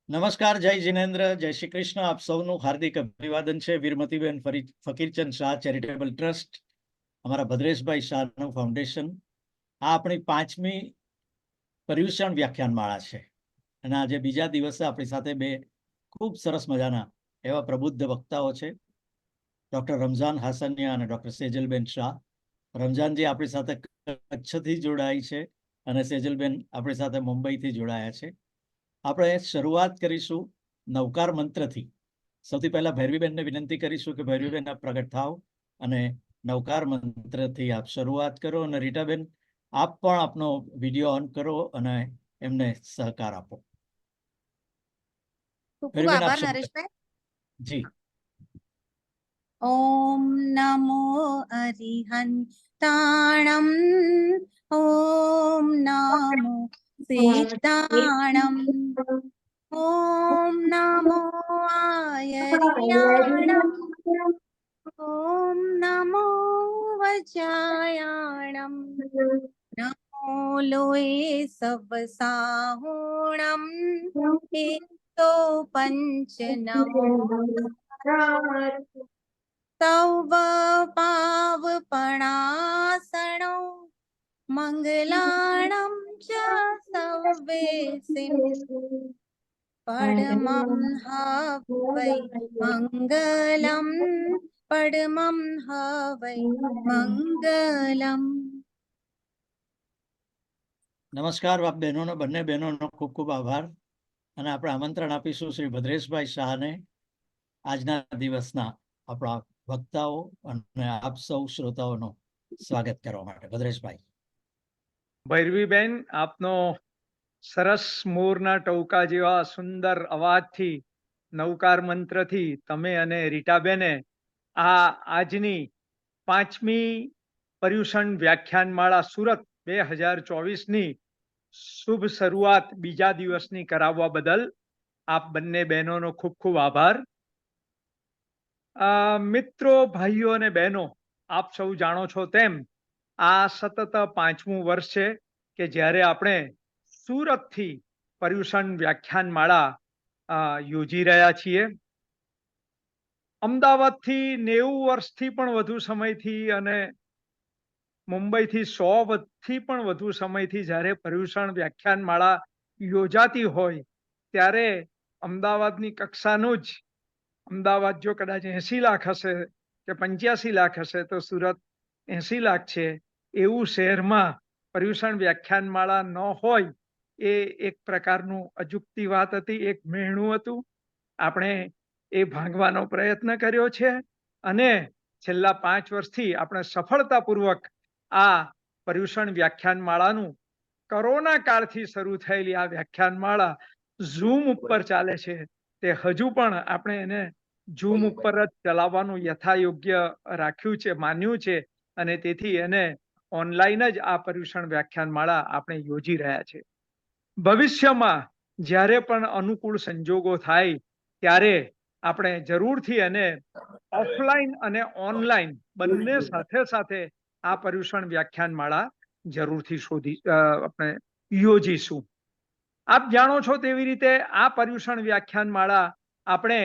નમસ્કાર, જય જિનેન્દ્ર, જય શ્રી કૃષ્ણ. આપ સૌનું હાર્દિક અભિવાદન છે. વીરમતીબેન ફકીરચંદ શાહ ચેરિટેબલ ટ્રસ્ટ, અમારા ભદ્રેશભાઈ શાહનું ફાઉન્ડેશન. આ આપણી 5મી પર્યુષણ વ્યાખ્યાનમાળા છે અને આજે બીજા દિવસે આપણી સાથે બે ખૂબ સરસ મજાના એવા પ્રબુદ્ધ વક્તાઓ છે, ડૉક્ટર રમઝાન હાસનિયા અને ડૉક્ટર સેજલબેન શાહ. રમઝાનજી આપણી સાથે કચ્છથી જોડાઈ છે અને સેજલબેન આપણી સાથે મુંબઈથી જોડાયા છે. આપણે શરૂઆત કરીશું નવકાર મંત્રથી. સૌથી પહેલા ભૈરવીબેનને વિનંતી કરીશું કે ભૈરવીબેન આપ પ્રગટ થાવ અને નવકાર મંત્રથી આપ શરૂઆત કરો. અને રીટાબેન, આપ પણ આપનો વિડીયો ઓન કરો અને એમને સહકાર આપો. ખૂબ ખૂબ ભૈરવીબેન, આપ આભાર શરૂ કરો. નરેશભાઈ. જી. ઓમ નમો અરિહંતાણમ, ઓમ નમો સિદ્ધાણમ, ઓમ નમો આયર્યાણમ, ઓમ નમો વજ્રાયાણમ, નમો લોય સવસાહુણમ, એતો પંચ નમો સૌવ પાવપણાસણો, મંગલાણમ ચ સવ્વેસિમ, પડમં હવૈ મંગલમ, પડમં હવૈ મંગલમ. નમસ્કાર આપ બહેનોનો, બંને બહેનોનો ખૂબ ખૂબ આભાર. અને આપણે આમંત્રણ આપીશું શ્રી ભદ્રેશભાઈ શાહને આજના દિવસના આપણા વક્તાઓ અને આપ સૌ શ્રોતાઓનો સ્વાગત કરવા માટે. ભદ્રેશભાઈ. ભૈરવીબેન, આપનો સરસ મોરના ટૌકા જેવા સુંદર અવાજથી, નવકાર મંત્રથી તમે અને રીટાબેને આજની 5મી પર્યુષણ વ્યાખ્યાનમાળા સુરત 2024ની શુભ શરૂઆત બીજા દિવસની કરાવવા બદલ આપ બંને બહેનોનો ખૂબ ખૂબ આભાર. મિત્રો, ભાઈઓ અને બહેનો, આપ સૌ જાણો છો તેમ આ સતત 5મું વર્ષ છે કે જ્યારે આપણે સુરતથી પર્યુષણ વ્યાખ્યાનમાળા યોજી રહ્યા છીએ. અમદાવાદથી 90 વર્ષથી પણ વધુ સમયથી અને મુંબઈથી 100 થી પણ વધુ સમયથી જ્યારે પર્યુષણ વ્યાખ્યાનમાળા યોજાતી હોય ત્યારે અમદાવાદની કક્ષાનું જ, અમદાવાદ જો કદાચ 80 લાખ હશે કે 85 લાખ હશે તો સુરત 80 લાખ છે. એવું શહેરમાં પર્યુષણ વ્યાખ્યાનમાળા ન હોય એ એક પ્રકારનું અજુકતી વાત હતી, એક મેણું હતું. આપણે એ ભાંગવાનો પ્રયત્ન કર્યો છે અને છેલ્લા 5 વર્ષથી આપણે સફળતાપૂર્વક આ પર્યુષણ વ્યાખ્યાનમાળાનું, કોરોના કાળથી શરૂ થયેલી આ વ્યાખ્યાનમાળા ઝૂમ ઉપર ચાલે છે. તે હજુ પણ આપણે એને ઝૂમ ઉપર જ ચલાવવાનું યથાયોગ્ય રાખ્યું છે, માન્યું છે, અને તેથી એને ઓનલાઈન જ આ પર્યુષણ વ્યાખ્યાનમાળા આપણે યોજી રહ્યા છે. ભવિષ્યમાં જ્યારે પણ અનુકૂળ સંજોગો થાય ત્યારે આપણે જરૂરથી એને ઓફલાઈન અને ઓનલાઈન બંને સાથે સાથે આ પર્યુષણ વ્યાખ્યાનમાળા જરૂરથી આપણે યોજીશું. આપ જાણો છો તેવી રીતે આ પર્યુષણ વ્યાખ્યાનમાળા આપણે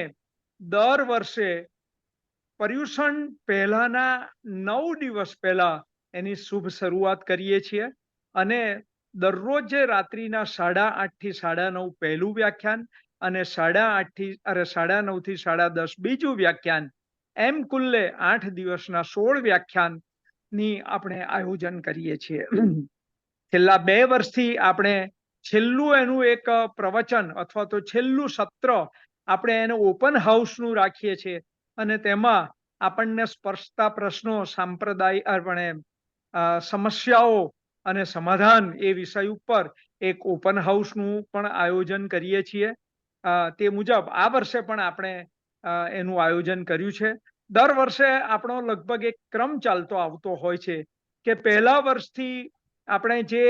દર વર્ષે પર્યુષણ પહેલાના 9 દિવસ પહેલા એની શુભ શરૂઆત કરીએ છીએ અને દરરોજ રાત્રિના 8:30 થી 9:30 પહેલું વ્યાખ્યાન અને 8:30 થી 9:30 બીજું વ્યાખ્યાન, એમ કુલ્લે 8 દિવસના 16 વ્યાખ્યાનની આપણે આયોજન કરીએ છીએ. છેલ્લા 2 વર્ષથી આપણે છેલ્લું એનું એક પ્રવચન અથવા તો છેલ્લું સત્ર આપણે એને ઓપન હાઉસનું રાખીએ છીએ અને તેમાં આપણને સ્પર્શતા પ્રશ્નો, સાંપ્રદાયિક સમસ્યાઓ અને સમાધાન એ વિષય ઉપર એક ઓપન હાઉસનું પણ આયોજન કરીએ છીએ. તે મુજબ આ વર્ષે પણ આપણે એનું આયોજન કર્યું છે. દર વર્ષે આપણો લગભગ એક ક્રમ ચાલતો આવતો હોય છે કે પહેલા વર્ષથી આપણે જે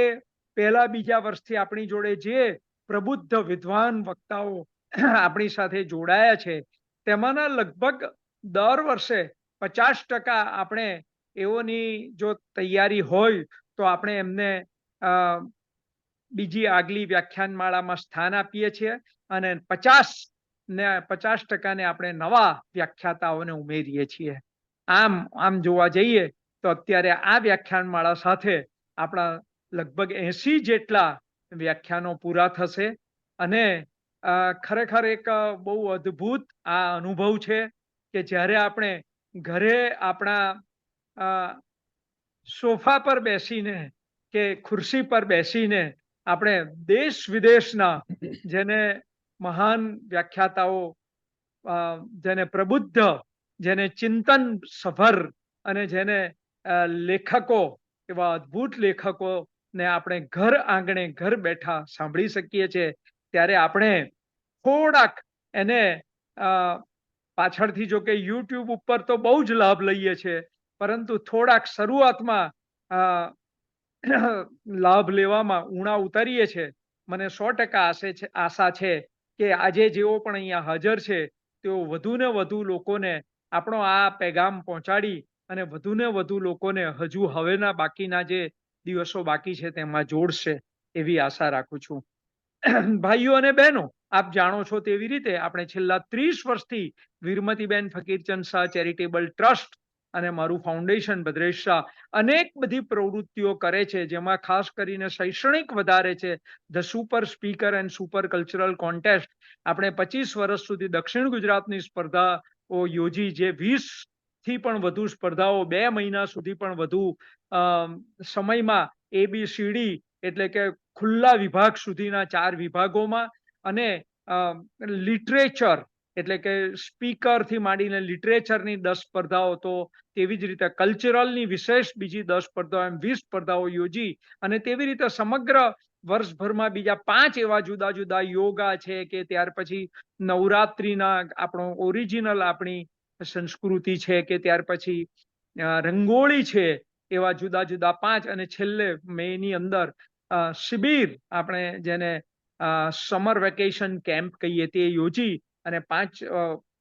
પહેલા બીજા વર્ષથી આપણી જોડે જે પ્રબુદ્ધ વિદ્વાન વક્તાઓ આપણી સાથે જોડાયા છે તેમાંના લગભગ દર વર્ષે 50% આપણે એઓની જો તૈયારી હોય તો આપણે એમને બીજી આગલી વ્યાખ્યાનમાળામાં સ્થાન આપીએ છીએ અને 50% આપણે નવા વ્યાખ્યાતાઓને ઉમેરીએ છીએ. આમ જોવા જઈએ તો અત્યારે આ વ્યાખ્યાનમાળા સાથે આપણા લગભગ 80 જેટલા વ્યાખ્યાનો પૂરા થશે અને ખરેખર એક બહુ અદ્ભુત આ અનુભવ છે કે જ્યારે આપણે ઘરે આપણા સોફા પર બેસીને કે ખુરશી પર બેસીને આપણે દેશ વિદેશના જેને મહાન વ્યાખ્યાતાઓ, જેને પ્રબુદ્ધ, જેને ચિંતન સભર અને જેને લેખકો, એવા અદ્ભુત લેખકો ને આપણે ઘર આંગણે ઘર બેઠા સાંભળી શકીએ છીએ, ત્યારે આપણે થોડાક એને પાછળથી જો કે યુટ્યુબ ઉપર તો બહુ જ લાભ લઈએ છીએ, પરંતુ થોડાક શરૂઆતમાં લાભ લેવામાં ઉણા ઉતારીએ છીએ. મને 100% આશા છે કે આજે જેઓ પણ અહીંયા હાજર છે તેઓ વધુ ને વધુ લોકોને આપણો આ પેગામ પહોંચાડી અને વધુ ને વધુ લોકોને હજુ હવેના બાકીના જે દિવસો બાકી છે તેમાં જોડશે એવી આશા રાખું છું. ભાઈઓ અને બહેનો, આપ જાણો છો તેવી રીતે આપણે છેલ્લા 30 વર્ષથી વીરમતીબેન ફકીરચંદ શાહ ચેરિટેબલ ટ્રસ્ટ અને મારું ફાઉન્ડેશન ભદ્રેશ શાહ અનેક બધી પ્રવૃત્તિઓ કરે છે, જેમાં ખાસ કરીને શૈક્ષણિક વધારે છે. The super speaker and super cultural contest આપણે 25 વર્ષ સુધી દક્ષિણ ગુજરાતની સ્પર્ધાઓ યોજી, જે 20 થી પણ વધુ સ્પર્ધાઓ 2 મહિના સુધી પણ વધુ સમયમાં ABCD એટલે કે ખુલ્લા વિભાગ સુધીના 4 વિભાગોમાં અને લિટરેચર એટલે કે સ્પીકર થી માંડીને લિટરેચરની 10 સ્પર્ધાઓ, તો તેવી જ રીતે કલ્ચરલની વિશેષ બીજી 10 સ્પર્ધાઓ, એમ 20 સ્પર્ધાઓ યોજી અને તેવી રીતે સમગ્ર વર્ષભરમાં બીજા 5 એવા જુદા જુદા યોગા છે કે ત્યાર પછી નવરાત્રીના આપણો ઓરિજિનલ આપણી સંસ્કૃતિ છે કે ત્યાર પછી રંગોળી છે, એવા જુદા જુદા 5 અને છેલ્લે મેની અંદર શિબિર આપણે જેને સમર વેકેશન કેમ્પ કહીએ તે યોજી અને 5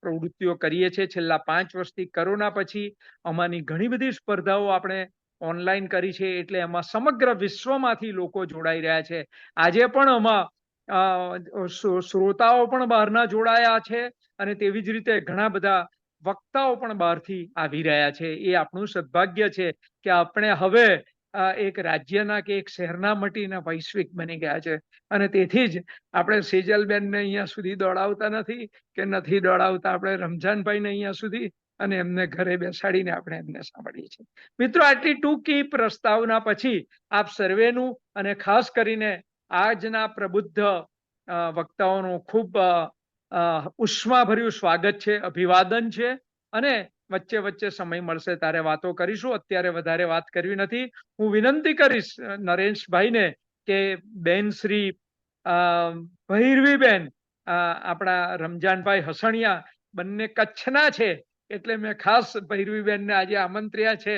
પ્રવૃત્તિઓ કરીએ છીએ. છેલ્લા 5 વર્ષથી કોરોના પછી અમારી ઘણી બધી સ્પર્ધાઓ આપણે ઓનલાઈન કરી છે, એટલે એમાં સમગ્ર વિશ્વમાંથી લોકો જોડાઈ રહ્યા છે. આજે પણ આમાં શ્રોતાઓ પણ બહારના જોડાયા છે અને તેવી જ રીતે ઘણા બધા વક્તાઓ પણ બહારથી આવી રહ્યા છે. એ આપણું સદભાગ્ય છે કે આપણે હવે એક રાજ્યના કે એક શહેરના મટીને વૈશ્વિક બની ગયા છે અને તેથી જ આપણે સેજલબેનને અહીંયા સુધી દોડાવતા નથી કે નથી દોડાવતા, આપણે રમજાનભાઈને અહીંયા સુધી અને એમને ઘરે બેસાડીને આપણે એમને સાંભળીએ છીએ. મિત્રો, આટલી ટૂંકી પ્રસ્તાવના પછી આપ સર્વેનું અને ખાસ કરીને આજના પ્રબુદ્ધ વક્તાઓનું ખૂબ ઉષ્માભર્યું સ્વાગત છે, અભિવાદન છે અને વચ્ચે વચ્ચે સમય મળશે ત્યારે વાતો કરીશું. અત્યારે વધારે વાત કરવી નથી. હું વિનંતી કરીશ નરેશભાઈને કે બેન શ્રી ભૈરવીબેન, આપણા રમજાનભાઈ હસણિયા બંને કચ્છના છે, એટલે મેં ખાસ ભૈરવીબેનને આજે આમંત્ર્યા છે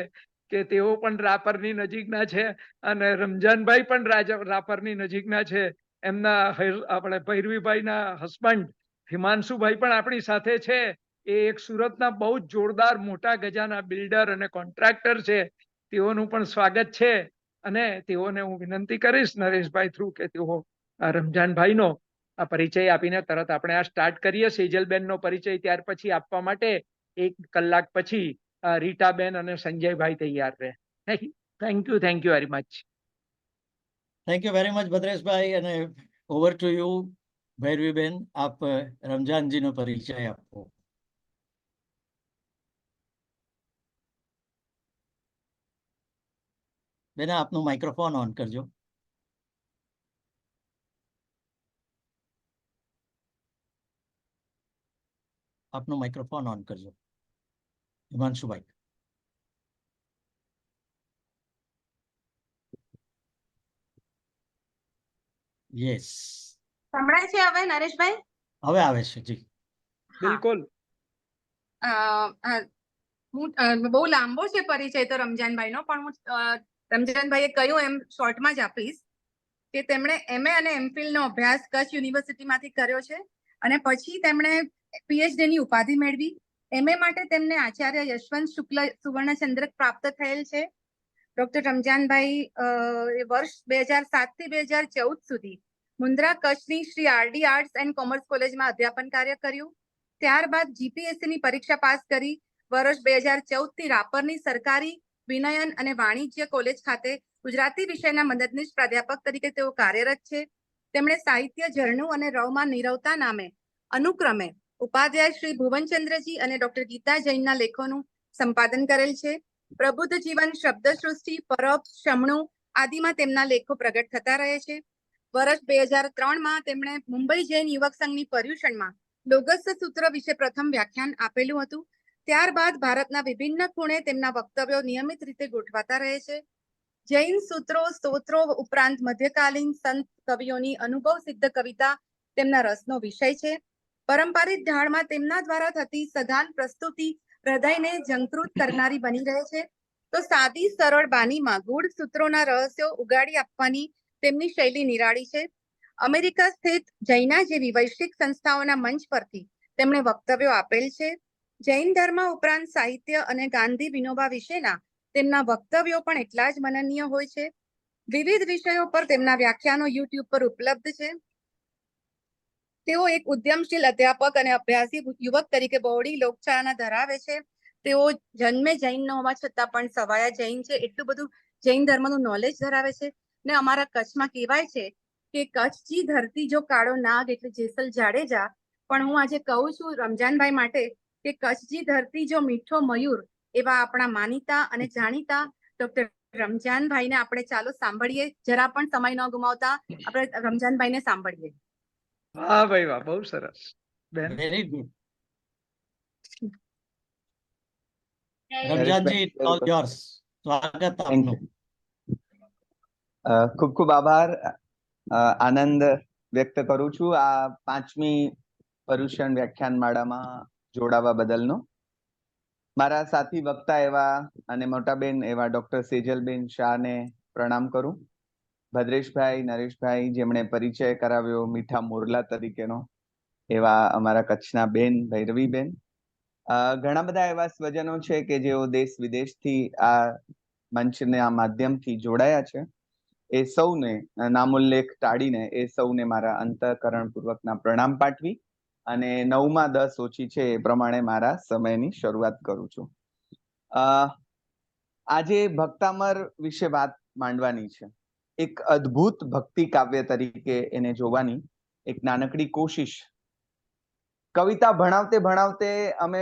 કે તેઓ પણ રાપરની નજીકના છે અને રમજાનભાઈ પણ રાપરની નજીકના છે. એમના આપણે ભૈરવીભાઈના હસબન્ડ હિમાંશુભાઈ પણ આપણી સાથે છે. એ એક સુરતના બહુ જ જોરદાર મોટા ગજાના બિલ્ડર અને કોન્ટ્રાક્ટર છે. તેઓનું પણ સ્વાગત છે અને તેઓને હું વિનંતી કરીશ નરેશભાઈ થ્રુ કે તેઓ રમજાનભાઈનો આ પરિચય આપીને તરત આપણે આ સ્ટાર્ટ કરીએ. સેજલબેનનો પરિચય ત્યાર પછી આપવા માટે 1 કલાક પછી રીટાબેન અને સંજયભાઈ તૈયાર રહે. Thank you very much. Thank you very much Bhadreshbhai, અને ઓવર ટુ યુ ભૈરવીબેન. આપ રમજાનજીનો પરિચય આપો. બેન, આપનું માઇક્રોફોન ઓન કરજો. આપનું માઇક્રોફોન ઓન કરજો હિમાંશુભાઈ. યસ, સંભળાય છે હવે નરેશભાઈ? હવે આવે છે જી. બિલકુલ. બહુ લાંબો છે પરિચય તો રમજાનભાઈનો, પણ હું રમજાનભાઈએ કહ્યું એમ શોર્ટમાં જ આપીશ કે તેમણે MA અને MPhil નો અભ્યાસ કચ્છ યુનિવર્સિટીમાંથી કર્યો છે અને પછી તેમણે PhD ની ઉપાધિ મેળવી. MA માટે તેમને આચાર્ય યશવંત શુક્લ સુવર્ણચંદ્રક પ્રાપ્ત થયેલ છે. ડોક્ટર રમજાનભાઈ વર્ષ 2007 થી 2014 સુધી મુન્દ્રા કચ્છની Shri RD arts and commerce કોલેજમાં અધ્યાપન કાર્ય કર્યું. ત્યારબાદ જીપીએસસી ની પરીક્ષા પાસ કરી વર્ષ 2014 થી રાપરની સરકારી વિનયન અને વાણિજ્ય કોલેજ ખાતે ગુજરાતી વિષયના મદદનીશ પ્રાધ્યાપક તરીકે તેઓ કાર્યરત છે. તેમણે સાહિત્ય ઝરણું અને રવમાં નીરવતા નામે અનુક્રમે ઉપાધ્યાય શ્રી ભુવનચંદ્રજી અને ડોક્ટર ગીતા જૈનના લેખોનું સંપાદન કરેલ છે. પ્રબુદ્ધ જીવન, શબ્દ સૃષ્ટિ, પરબ, શમણું આદિમાં તેમના લેખો પ્રગટ થતા રહે છે. વર્ષ 2003માં તેમણે મુંબઈ જૈન યુવક સંઘની પર્યુષણમાં લોગસ સૂત્ર વિશે પ્રથમ વ્યાખ્યાન આપેલું હતું. ત્યારબાદ ભારતના વિભિન્ન ખૂણે તેમના વક્તવ્યો નિયમિત રીતે ગોઠવાતા રહે છે. જૈન સૂત્રો, સ્તોત્રો ઉપરાંત મધ્યકાલીન સંત કવિઓની અનુભવ સિદ્ધ કવિતા તેમના રસનો વિષય છે. પારંપરિક ઢાળમાં તેમના દ્વારા થતી સઘન પ્રસ્તુતિ હૃદયને ઝંકૃત કરનારી બની રહે છે. તો સાદી સરળ બાનીમાં ગૂઢ સૂત્રોના રહસ્યો ઉગાડી આપવાની તેમની શૈલી નિરાળી છે. અમેરિકા સ્થિત જૈના જેવી વૈશ્વિક સંસ્થાઓના મંચ પરથી તેમણે વક્તવ્યો આપેલ છે. જૈન ધર્મ ઉપરાંત સાહિત્ય અને ગાંધી વિનોબા વિશેના તેમના વક્તવ્યો પણ એટલા જ મનનીય હોય છે. વિવિધ વિષયો પર તેમના વ્યાખ્યાનો યુટ્યુબ પર ઉપલબ્ધ છે. તેઓ એક ઉદ્યમશીલ અધ્યાપક અને અભ્યાસી યુવક તરીકે બહોળી લોકચાહના ધરાવે છે. તેઓ જન્મે જૈન ન હોવા છતાં પણ સવાયા જૈન છે. એટલું બધું જૈન ધર્મનું નોલેજ ધરાવે છે. ને અમારા કચ્છમાં કહેવાય છે કે કચ્છની ધરતી જો કાળો નાગ એટલે જેસલ જાડેજા. પણ હું આજે કહું છું રમજાનભાઈ માટે કે કચ્છની ધરતી જો મીઠો મયુર એવા આપણા માનીતા અને જાણીતા ડોક્ટર રમજાનભાઈને આપણે ચાલો સાંભળીએ. જરા પણ સમય ન ગુમાવતા આપણે રમજાનભાઈને સાંભળીએ. વાહ ભાઈ વાહ, બહુ સરસ બેન. Very good. Ramzanji, it's all yours. સ્વાગત આપનું. ખૂબ ખૂબ આભાર. આનંદ વ્યક્ત કરું છું આ 5મી પર્યુષણ વ્યાખ્યાન માળામાં જોડાવા બદલનો. મારા સાથી વક્તા એવા અને મોટાબેન એવા ડોક્ટર સેજલબેન શાહને પ્રણામ કરું. ભદ્રેશભાઈ, નરેશભાઈ જેમણે પરિચય કરાવ્યો મીઠા મોરલા તરીકેનો, એવા અમારા કચ્છના બેન ભૈરવીબેન. ઘણા બધા એવા સ્વજનો છે કે જેઓ દેશ વિદેશથી આ મંચના માધ્યમથી જોડાયા છે. એ સૌને નામોલ્લેખ ટાળીને એ સૌને મારા અંતઃકરણપૂર્વકના પ્રણામ પાઠવી અને 9માં 10 ઓછી છે એ પ્રમાણે મારા સમયની શરૂઆત કરું છું. આજે ભક્તામર વિશે વાત માંડવાની છે. એક અદ્ભુત ભક્તિ કાવ્ય તરીકે એને જોવાની એક નાનકડી કોશિશ. કવિતા ભણાવતે ભણાવતે અમે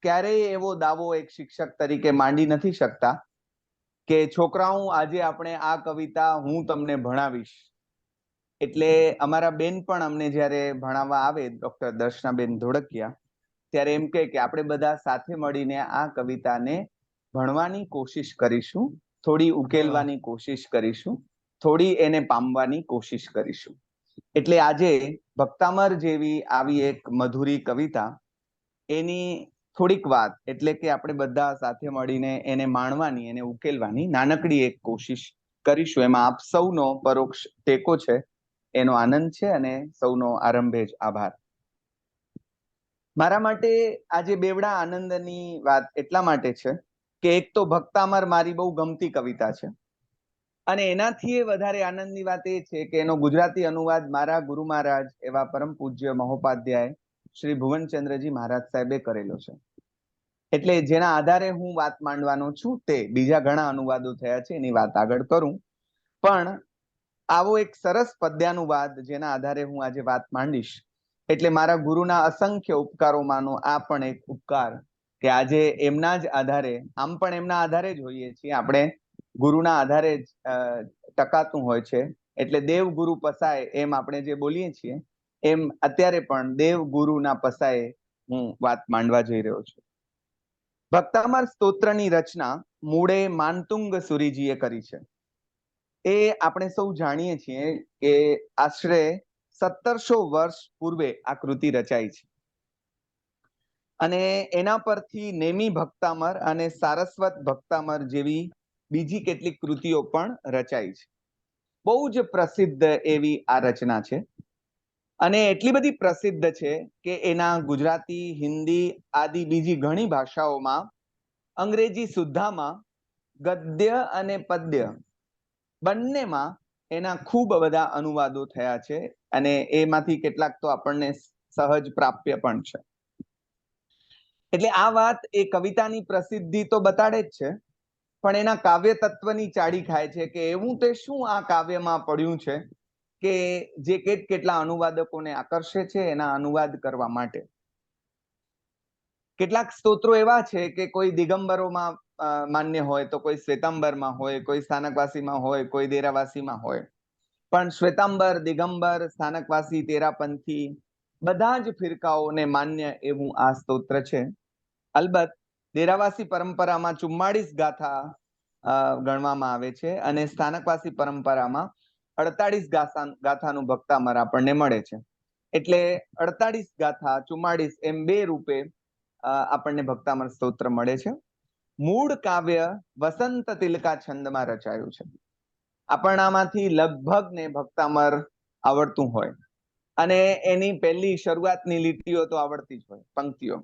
ક્યારેય એવો દાવો એક શિક્ષક તરીકે માંડી નથી શકતા કે છોકરાઓ આજે આપણે આ કવિતા હું તમને ભણાવીશ. એટલે અમારા બેન પણ અમને જ્યારે ભણાવવા આવે, ડોક્ટર દર્શનાબેન ધોળકિયા, ત્યારે એમ કે આપણે બધા સાથે મળીને આ કવિતાને ભણવાની કોશિશ કરીશું, થોડી ઉકેલવાની કોશિશ કરીશું, થોડી એને પામવાની કોશિશ કરીશું. એટલે આજે ભક્તામર જેવી આવી એક મધુરી કવિતા, એની થોડીક વાત એટલે કે આપણે બધા સાથે મળીને એને માણવાની, એને ઉકેલવાની નાનકડી એક કોશિશ કરીશું. એમાં આપ સૌનો પરોક્ષ ટેકો છે, એનો આનંદ છે અને સૌનો આરંભે જ આભાર. મારા માટે આજે બેવડા આનંદની વાત એટલા માટે છે કે એક તો ભક્તામર મારી બહુ ગમતી કવિતા છે અને એનાથી વધારે આનંદની વાત એ છે કે એનો ગુજરાતી અનુવાદ મારા ગુરુ મહારાજ એવા પરમ પૂજ્ય મહોપાધ્યાય શ્રી ભુવનચંદ્રજી મહારાજ સાહેબે કરેલો છે. એટલે જેના આધારે હું વાત માંડવાનો છું. તે બીજા ઘણા અનુવાદો થયા છે, એની વાત આગળ કરું, પણ આવો એક સરસ પદ્યાનુવાદ જેના આધારે હું આજે વાત માંડીશ. એટલે મારા ગુરુના અસંખ્ય ઉપકારોમાંનો આ પણ એક ઉપકાર કે આજે એમના જ આધારે, આમ પણ એમના આધારે જ હોઈએ છીએ આપણે, ગુરુના આધારે જ ટકાતું હોય છે. એટલે દેવ ગુરુ પસાય એમ આપણે જે બોલીએ છીએ, એમ અત્યારે પણ દેવ ગુરુના પસાએ હું વાત માંડવા જઈ રહ્યો છું. ભક્તામર સ્તોત્રની રચના મૂળે માનતુંગ સુરીજીએ કરી છે. એ આપણે સૌ જાણીએ છીએ કે આશરે 1700 વર્ષ પૂર્વે આ કૃતિ રચાઈ છે અને એના પરથી નેમી ભક્તામર અને સારસ્વત ભક્તામર જેવી બીજી કેટલીક કૃતિઓ પણ રચાઈ છે. બહુ જ પ્રસિદ્ધ એવી આ રચના છે અને એટલી બધી પ્રસિદ્ધ છે કે એના ગુજરાતી, હિન્દી આદિ બીજી ઘણી ભાષાઓમાં, અંગ્રેજી સુદ્ધામાં ગદ્ય અને પદ્ય બંનેમાં એના ખૂબ બધા અનુવાદો થયા છે અને એમાંથી કેટલાક તો આપણને સહજ પ્રાપ્ય પણ છે. એટલે આ વાત એ કવિતાની પ્રસિદ્ધિ તો બતાડે જ છે, પણ એના કાવ્ય તત્વની ચાડી ખાય છે કે એવું તે શું આ કાવ્યમાં પડ્યું છે કે જે કેટલા અનુવાદકોને આકર્ષે છે એના અનુવાદ કરવા માટે. કેટલાક સ્તોત્રો એવા છે કે કોઈ દિગંબરોમાં માન્ય હોય તો કોઈ શ્વેતાંબરમાં હોય, કોઈ સ્થાનકવાસીમાં હોય, કોઈ દેરાવાસીમાં હોય. પણ શ્વેતાંબર, દિગંબર, સ્થાનકવાસી, તેરાપંથી બધા જ ફિરકાઓને માન્ય એવું આ સ્તોત્ર છે. અલબત્ત દેરાવાસી પરંપરામાં 44 ગાથા ગણવામાં આવે છે અને સ્થાનકવાસી પરંપરામાં 48 ગાથાનું ભક્તામર આપણને મળે છે. એટલે 48 ગાથા 44 એમ બે રૂપે આપણને ભક્તામર સ્તોત્ર મળે છે. મૂળ કાવ્ય વસંત તિલકા છંદમાં રચાયું છે. આપણામાંથી લગભગ ને ભક્તામર આવડતું હોય અને એની પહેલી શરૂઆતની લીટીઓ તો આવડતી જ હોય, પંક્તિઓ.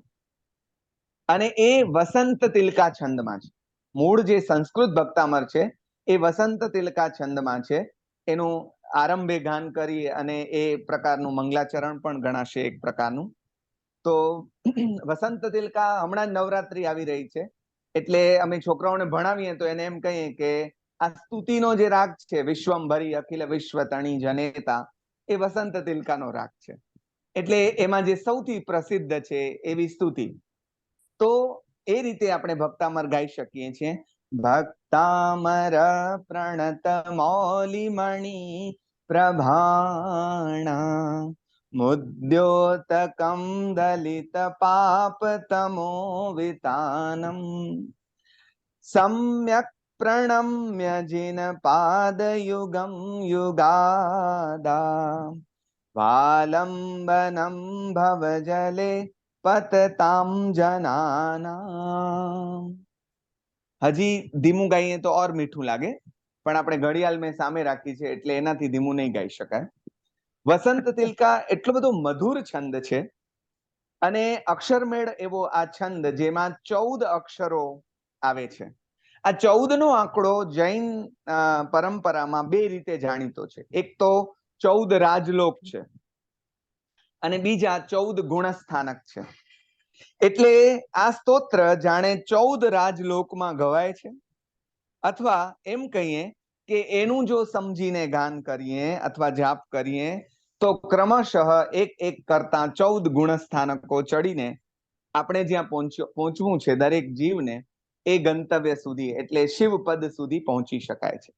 અને એ વસંત તિલકા છંદમાં છે. મૂળ જે સંસ્કૃત ભક્તામર છે એ વસંત તિલકા છંદમાં છે. એનું આરંભે ગાન કરી અને એ પ્રકારનું મંગલાચરણ પણ ગણાશે એક પ્રકારનું. તો વસંત તિલકા હમણાં જ નવરાત્રી આવી રહી છે એટલે અમે છોકરાઓને ભણાવીએ તો એને એમ કહીએ કે આ સ્તુતિનો જે રાગ છે, વિશ્વંભરી અખિલ વિશ્વ તણી જનેતા, એ વસંત તિલકાનો રાગ છે. એટલે એમાં જે સૌથી પ્રસિદ્ધ છે એવી સ્તુતિ. તો એ રીતે આપણે ભક્તામર ગાઈ શકીએ છીએ. ભક્તામર પ્રણત મૌલિમણિ પ્રભાણા મુદ્યોતકમ દલિત પાપ તમો વિતાનમ સમ્યક પ્રણમ્ય જિન પાદયુગમ યુગાદા વાલંબનમ ભવજલે પતતામ જનાના. હજી ધીમું ગાઈએ તો ઓર મીઠું લાગે, પણ આપણે ઘડિયાળ મેં સામે રાખી છે એટલે એનાથી ધીમું નહીં ગાઈ શકાય. વસંત તિલકા એટલો બધો મધુર છંદ છે અને અક્ષરમેળ એવો આ છંદ જેમાં 14 અક્ષરો આવે છે. આ 14 નો આંકડો જૈન પરંપરામાં બે રીતે જાણીતો છે. એક તો 14 રાજલોક છે અને બીજા 14 ગુણસ્થાનક છે. એટલે આ સ્તોત્ર જાણે 14 રાજલોકમાં ગવાય છે, અથવા એમ કહીએ કે એનું જો સમજીને ગાન કરીએ અથવા જાપ કરીએ તો ક્રમશઃ એક કરતા 14 ગુણસ્થાનકો ચડીને આપણે જ્યાં પહોંચવું છે દરેક જીવને એ ગંતવ્ય સુધી એટલે શિવપદ સુધી પહોંચી શકાય છે.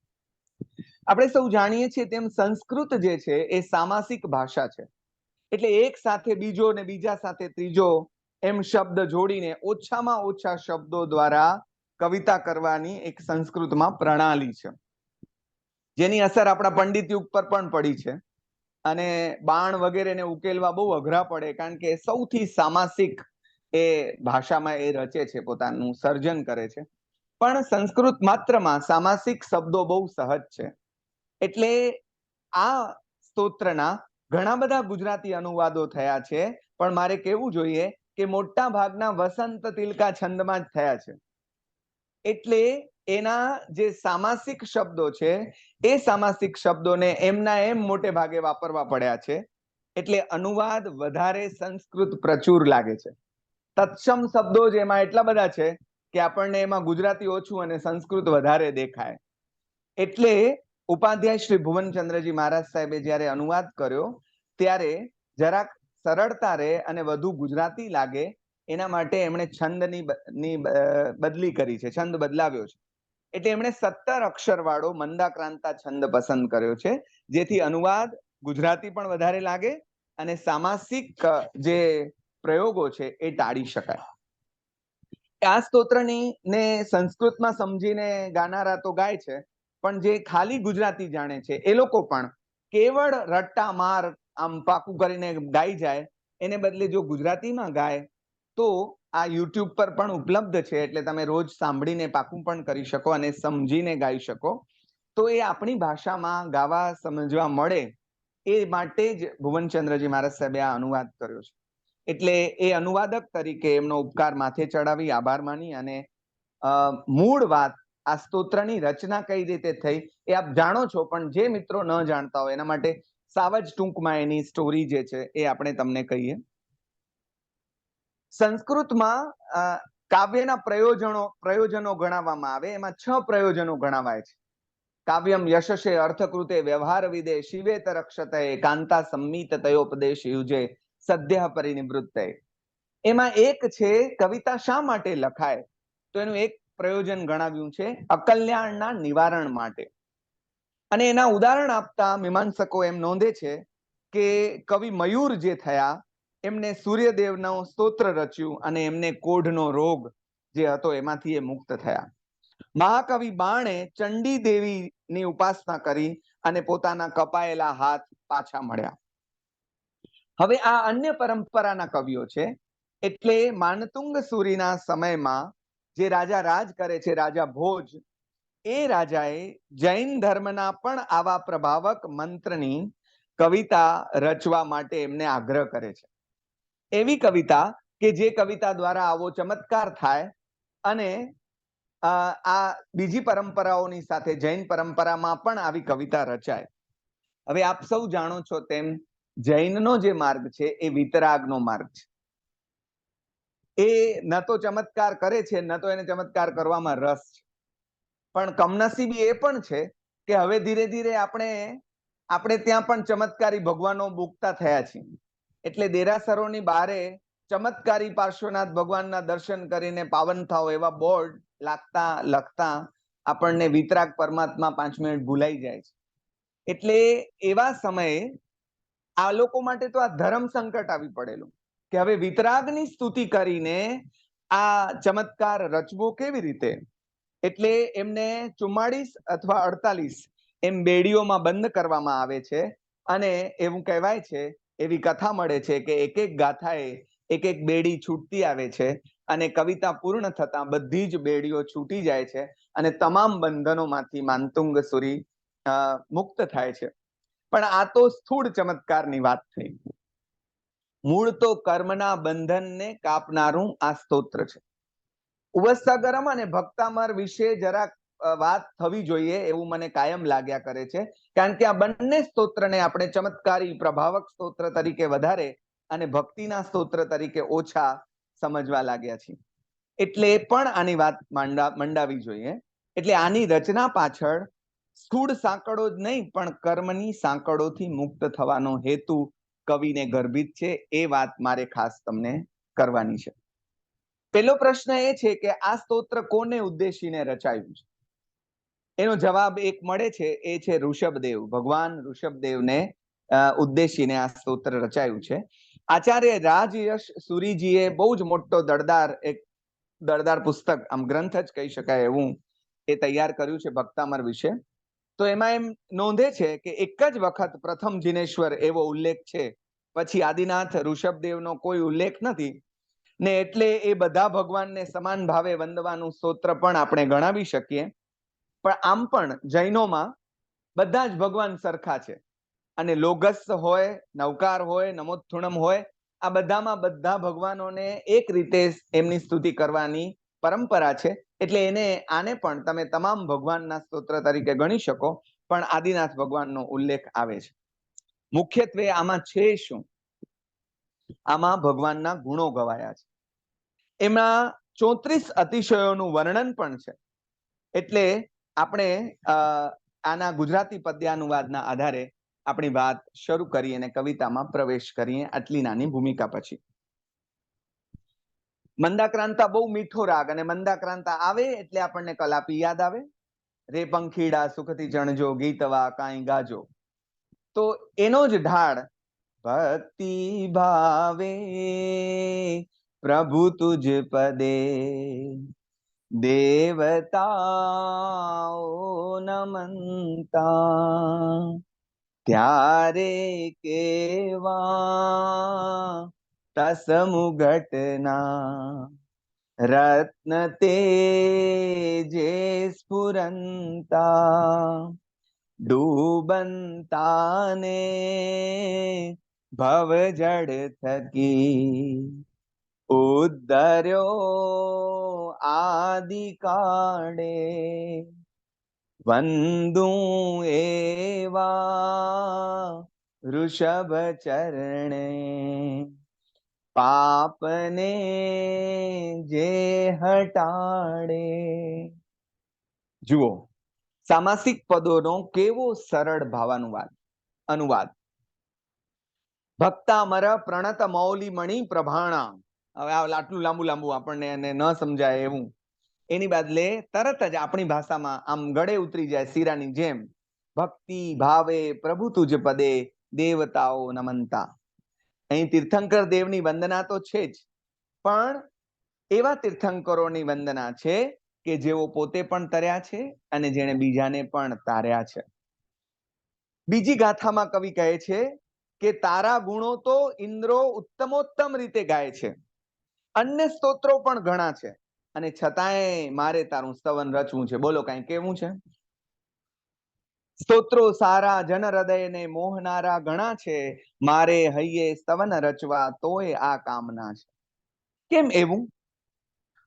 આપણે સૌ જાણીએ છીએ તેમ સંસ્કૃત જે છે એ સામાસિક ભાષા છે. એટલે એક સાથે બીજો ને બીજા સાથે ત્રીજો એમ શબ્દ જોડીને ઓછામાં ઓછા શબ્દો દ્વારા કવિતા કરવાની એક સંસ્કૃતમાં પ્રણાલી છે, જેની અસર આપણા પંડિત યુગ પર પણ પડી છે. અને બાણ વગેરેને ઉકેલવા બહુ અઘરા પડે, કારણ કે સૌથી સામાસિક એ ભાષામાં એ રચે છે, પોતાનું સર્જન કરે છે. પણ સંસ્કૃત માત્રમાં સામાસિક શબ્દો બહુ સહજ છે. એટલે આ સ્તોત્રના ઘણા બધા ગુજરાતી અનુવાદો થયા છે, પણ મારે કહેવું જોઈએ કે મોટા ભાગના વસંત તિલકા છંદમાં જ થયા છે. એટલે એના જે સામાસિક શબ્દો છે એ સામાસિક શબ્દોને એમના એમ મોટે ભાગે વાપરવા પડ્યા છે. એટલે અનુવાદ વધારે સંસ્કૃત પ્રચુર લાગે છે. તત્સમ શબ્દો જ એમાં એટલા બધા છે કે આપણને એમાં ગુજરાતી ઓછું અને સંસ્કૃત વધારે દેખાય. એટલે ઉપાધ્યાય શ્રી ભુવનચંદ્રજી મહારાજ સાહેબે જ્યારે અનુવાદ કર્યો ત્યારે જરાક સરળતા રહે અને વધુ ગુજરાતી લાગે એના માટે એમણે છંદની બદલી કરી છે, છંદ બદલાવ્યો છે. એટલે એમણે 17 અક્ષર વાળો મંદાક્રાંતા છંદ પસંદ કર્યો છે, જેથી અનુવાદ ગુજરાતી પણ વધારે લાગે અને સામાસિક જે પ્રયોગો છે એ ટાળી શકાય. આ સ્તોત્રની ને સંસ્કૃતમાં સમજીને ગાનારા તો ગાય છે, પણ જે ખાલી ગુજરાતી જાણે છે એ લોકો પણ કેવળ રટ્ટા માર આમ પાકું કરીને ગાઈ જાય એને બદલે જો ગુજરાતીમાં ગાય તો આ યુટ્યુબ પર પણ ઉપલબ્ધ છે. એટલે તમે રોજ સાંભળીને પાકું પણ કરી શકો અને સમજીને ગાઈ શકો. તો એ આપણી ભાષામાં ગાવા સમજવા મળે એ માટે જ ભુવનચંદ્રજી મહારાજ સાહેબે આ અનુવાદ કર્યો છે. એટલે એ અનુવાદક તરીકે એમનો ઉપકાર માથે ચડાવી આભાર માની અને મૂળ વાત આ સ્તોત્રની રચના કઈ રીતે થઈ એ આપ જાણો છો, પણ જે મિત્રો ન જાણતા હોય એના માટે સાવ જ ટૂંકમાં એની સ્ટોરી જે છે એ આપણે તમને કહીએ. સંસ્કૃતમાં કાવ્યના પ્રયોજનો ગણાવવામાં આવે, એમાં 6 પ્રયોજનો ગણાવાય છે. કાવ્યમ યશસે અર્થકૃતે વ્યવહાર વિદે શિવેત રક્ષતે કાંતા સંમિત તયોપદેશ યુજે સદ્ય પરિનિવૃત્તે. એમાં એક છે કવિતા શા માટે લખાય, તો એનું એક પ્રયોજન ગણાવ્યું છે અકલ્યાણના નિવારણ માટે. અને એના ઉદાહરણ આપતા મીમાંસકો એમ નોંધે છે કે કવિ મયુર જે થયા એમને સૂર્યદેવનો સ્તોત્ર રચ્યું અને એમને કોઢનો રોગ જે હતો એમાંથી એ મુક્ત થયા. મહાકવિ બાણે ચંડી દેવીની ઉપાસના કરી અને પોતાના કપાયેલા હાથ પાછા મળ્યા. હવે આ અન્ય પરંપરાના કવિઓ છે. એટલે માનતુંગ સુરીના સમયમાં જે રાજા રાજ કરે છે, રાજા ભોજ, એ રાજાએ જૈન ધર્મના પણ આવા પ્રભાવક મંત્રની કવિતા રચવા માટે એમને આગ્રહ કરે છે. એવી કવિતા કે જે કવિતા દ્વારા આવો ચમત્કાર થાય અને આ બીજી પરંપરાઓની સાથે જૈન પરંપરામાં પણ આવી કવિતા રચાય. હવે આપ સૌ જાણો છો તેમ જૈનનો જે માર્ગ છે એ વિતરાગનો માર્ગ છે. એ ન તો ચમત્કાર કરે છે, ન તો એને ચમત્કાર કરવામાં રસ છે. પણ કમનસીબી એ પણ છે કે હવે ધીરે ધીરે આપણે ત્યાં પણ ચમત્કારી ભગવાનો મૂકતા થયા છીએ. એટલે દેરાસરોની બારે ચમત્કારી પાર્શ્વનાથ ભગવાનના દર્શન કરીને પાવન થાઓ એવા બોર્ડ લખતા આપણને વિતરાગ પરમાત્મા 5 મિનિટ ભૂલાઈ જાય છે. એટલે એવા સમયે આ લોકો માટે તો આ ધર્મ સંકટ આવી પડેલું કે હવે વિતરાગની સ્તુતિ કરીને આ ચમત્કાર રચવો કેવી રીતે. એટલે એમને 44 અથવા 48 એમ બેડીઓમાં બંધ કરવામાં આવે છે. અને એવું કહેવાય છે, એવી કથા મળે છે કે એક એક ગાથાએ એક એક બેડી છૂટતી આવે છે અને કવિતા પૂર્ણ થતા બધી જ બેડીઓ છૂટી જાય છે અને તમામ બંધનોમાંથી માનતુંગ સુરી મુક્ત થાય છે. પણ આ તો સ્થૂળ ચમત્કારની વાત થઈ. મૂળ તો કર્મના બંધનને કાપનારું આ સ્તોત્ર છે. ઉવસ્થાગરમ અને ભક્તામર વિશે જરાક વાત થવી જોઈએ એવું મને કાયમ લાગ્યા કરે છે, કારણ કે આ બંને સ્તોત્રને આપણે ચમત્કારી પ્રભાવક સ્તોત્ર તરીકે વધારે અને ભક્તિના સ્તોત્ર તરીકે ઓછા સમજવા લાગ્યા છીએ. એટલે પણ આની વાત મંડાવી જોઈએ. એટલે આની રચના પાછળ સ્થૂળ સાંકળો જ નહીં પણ કર્મની સાંકળોથી મુક્ત થવાનો હેતુ કવિને ગર્ભિત છે. એ વાત મારે ખાસ તમને કરવાની છે. પહેલો પ્રશ્ન એ છે કે આ સ્તોત્ર કોને ઉદ્દેશીને રચાયું છે? એનો જવાબ એક મળે છે, એ છે ઋષભદેવ. ભગવાન ઋષભદેવને ઉદ્દેશીને આ સ્તોત્ર રચાયું છે. આચાર્ય રાજયશ સુરીજીએ બહુ જ મોટો દળદાર પુસ્તક, આમ ગ્રંથ જ કહી શકાય એવું, એ તૈયાર કર્યું છે ભક્તામર વિશે. તો એમાં એમ નોંધે છે કે એક જ વખત પ્રથમ જીનેશ્વર એવો ઉલ્લેખ છે, પછી આદિનાથ ઋષભદેવનો કોઈ ઉલ્લેખ નથી ને. એટલે એ બધા ભગવાનને સમાન ભાવે વંદવાનું સ્તોત્ર પણ આપણે ગણાવી શકીએ. પણ આમ પણ જૈનોમાં બધા જ ભગવાન સરખા છે અને લોગસ હોય, નવકાર હોય, નમોત્થુણમ હોય, આ બધામાં બધા ભગવાનોને એક રીતે એમની સ્તુતિ કરવાની પરંપરા છે. એટલે આને પણ તમે તમામ ભગવાનના સ્તોત્ર તરીકે ગણી શકો, પણ આદિનાથ ભગવાનનો ઉલ્લેખ આવે છે. મુખ્યત્વે આમાં છે શું? આમાં ભગવાનના ગુણો ગવાયા છે. એમાં 34 અતિશયોનું વર્ણન પણ છે. એટલે આપણે આના ગુજરાતી પદ્યાનુવાદના આધારે આપણી વાત શરૂ કરી અને કવિતામાં પ્રવેશ કરીએ. આટલી નાની ભૂમિકા પછી મંદાક્રાંતા બહુ મીઠો રાગ, અને મંદાક્રાંતા આવે એટલે આપણને કલાપી યાદ આવે. રે પંખીડા સુખથી ચણજો, ગીતવા કાંઈ ગાજો. તો એનો જ ઢાળ ભક્તિ ભાવે પ્રભુ તુજ પદે દેવતાઓ નમંતા, ત્યારે કેવા તસમુઘટના રત્ન તેજે સ્ફુરંતા, ડૂબંતાને ભવ જડ થકી ઉદ્ધર્યો આદિ કાળે વંદુ એવા ઋષભ ચરણે પાપને જે હટાડે. જુઓ સામાસિક પદોનો કેવો સરળ ભાવાનુવાદ અનુવાદ. ભક્તામર પ્રણત મૌલી મણિ પ્રભાણા. હવે આટલું લાંબુ આપણને એને ન સમજાય એવું, એની બદલે તરત જ આપણી ભાષામાં આમ ગળે ઉતરી જાય શીરાની જેમ. ભક્તિ ભાવે પ્રભુ તુજ પદે દેવતાઓ નમનતા. અહીં તીર્થંકર દેવની વંદના તો છે જ, પણ એવા તીર્થંકરોની વંદના છે કે જેઓ પોતે પણ તર્યા છે અને જેણે બીજાને પણ તાર્યા છે. બીજી ગાથામાં કવિ કહે છે કે તારા ગુણો તો ઇન્દ્રો ઉત્તમોત્તમ રીતે ગાય છે, અન્ય સ્તોત્રો પણ ઘણા છે, અને છતાંય મારે તારું સ્તવન રચવું છે. બોલો કઈ કેવું છે? સ્તોત્રો સારા જન હૃદયને મોહનારા ઘણા છે, મારે હૈયે સ્તવન રચવા તોય આ કામના છે. કેમ એવું?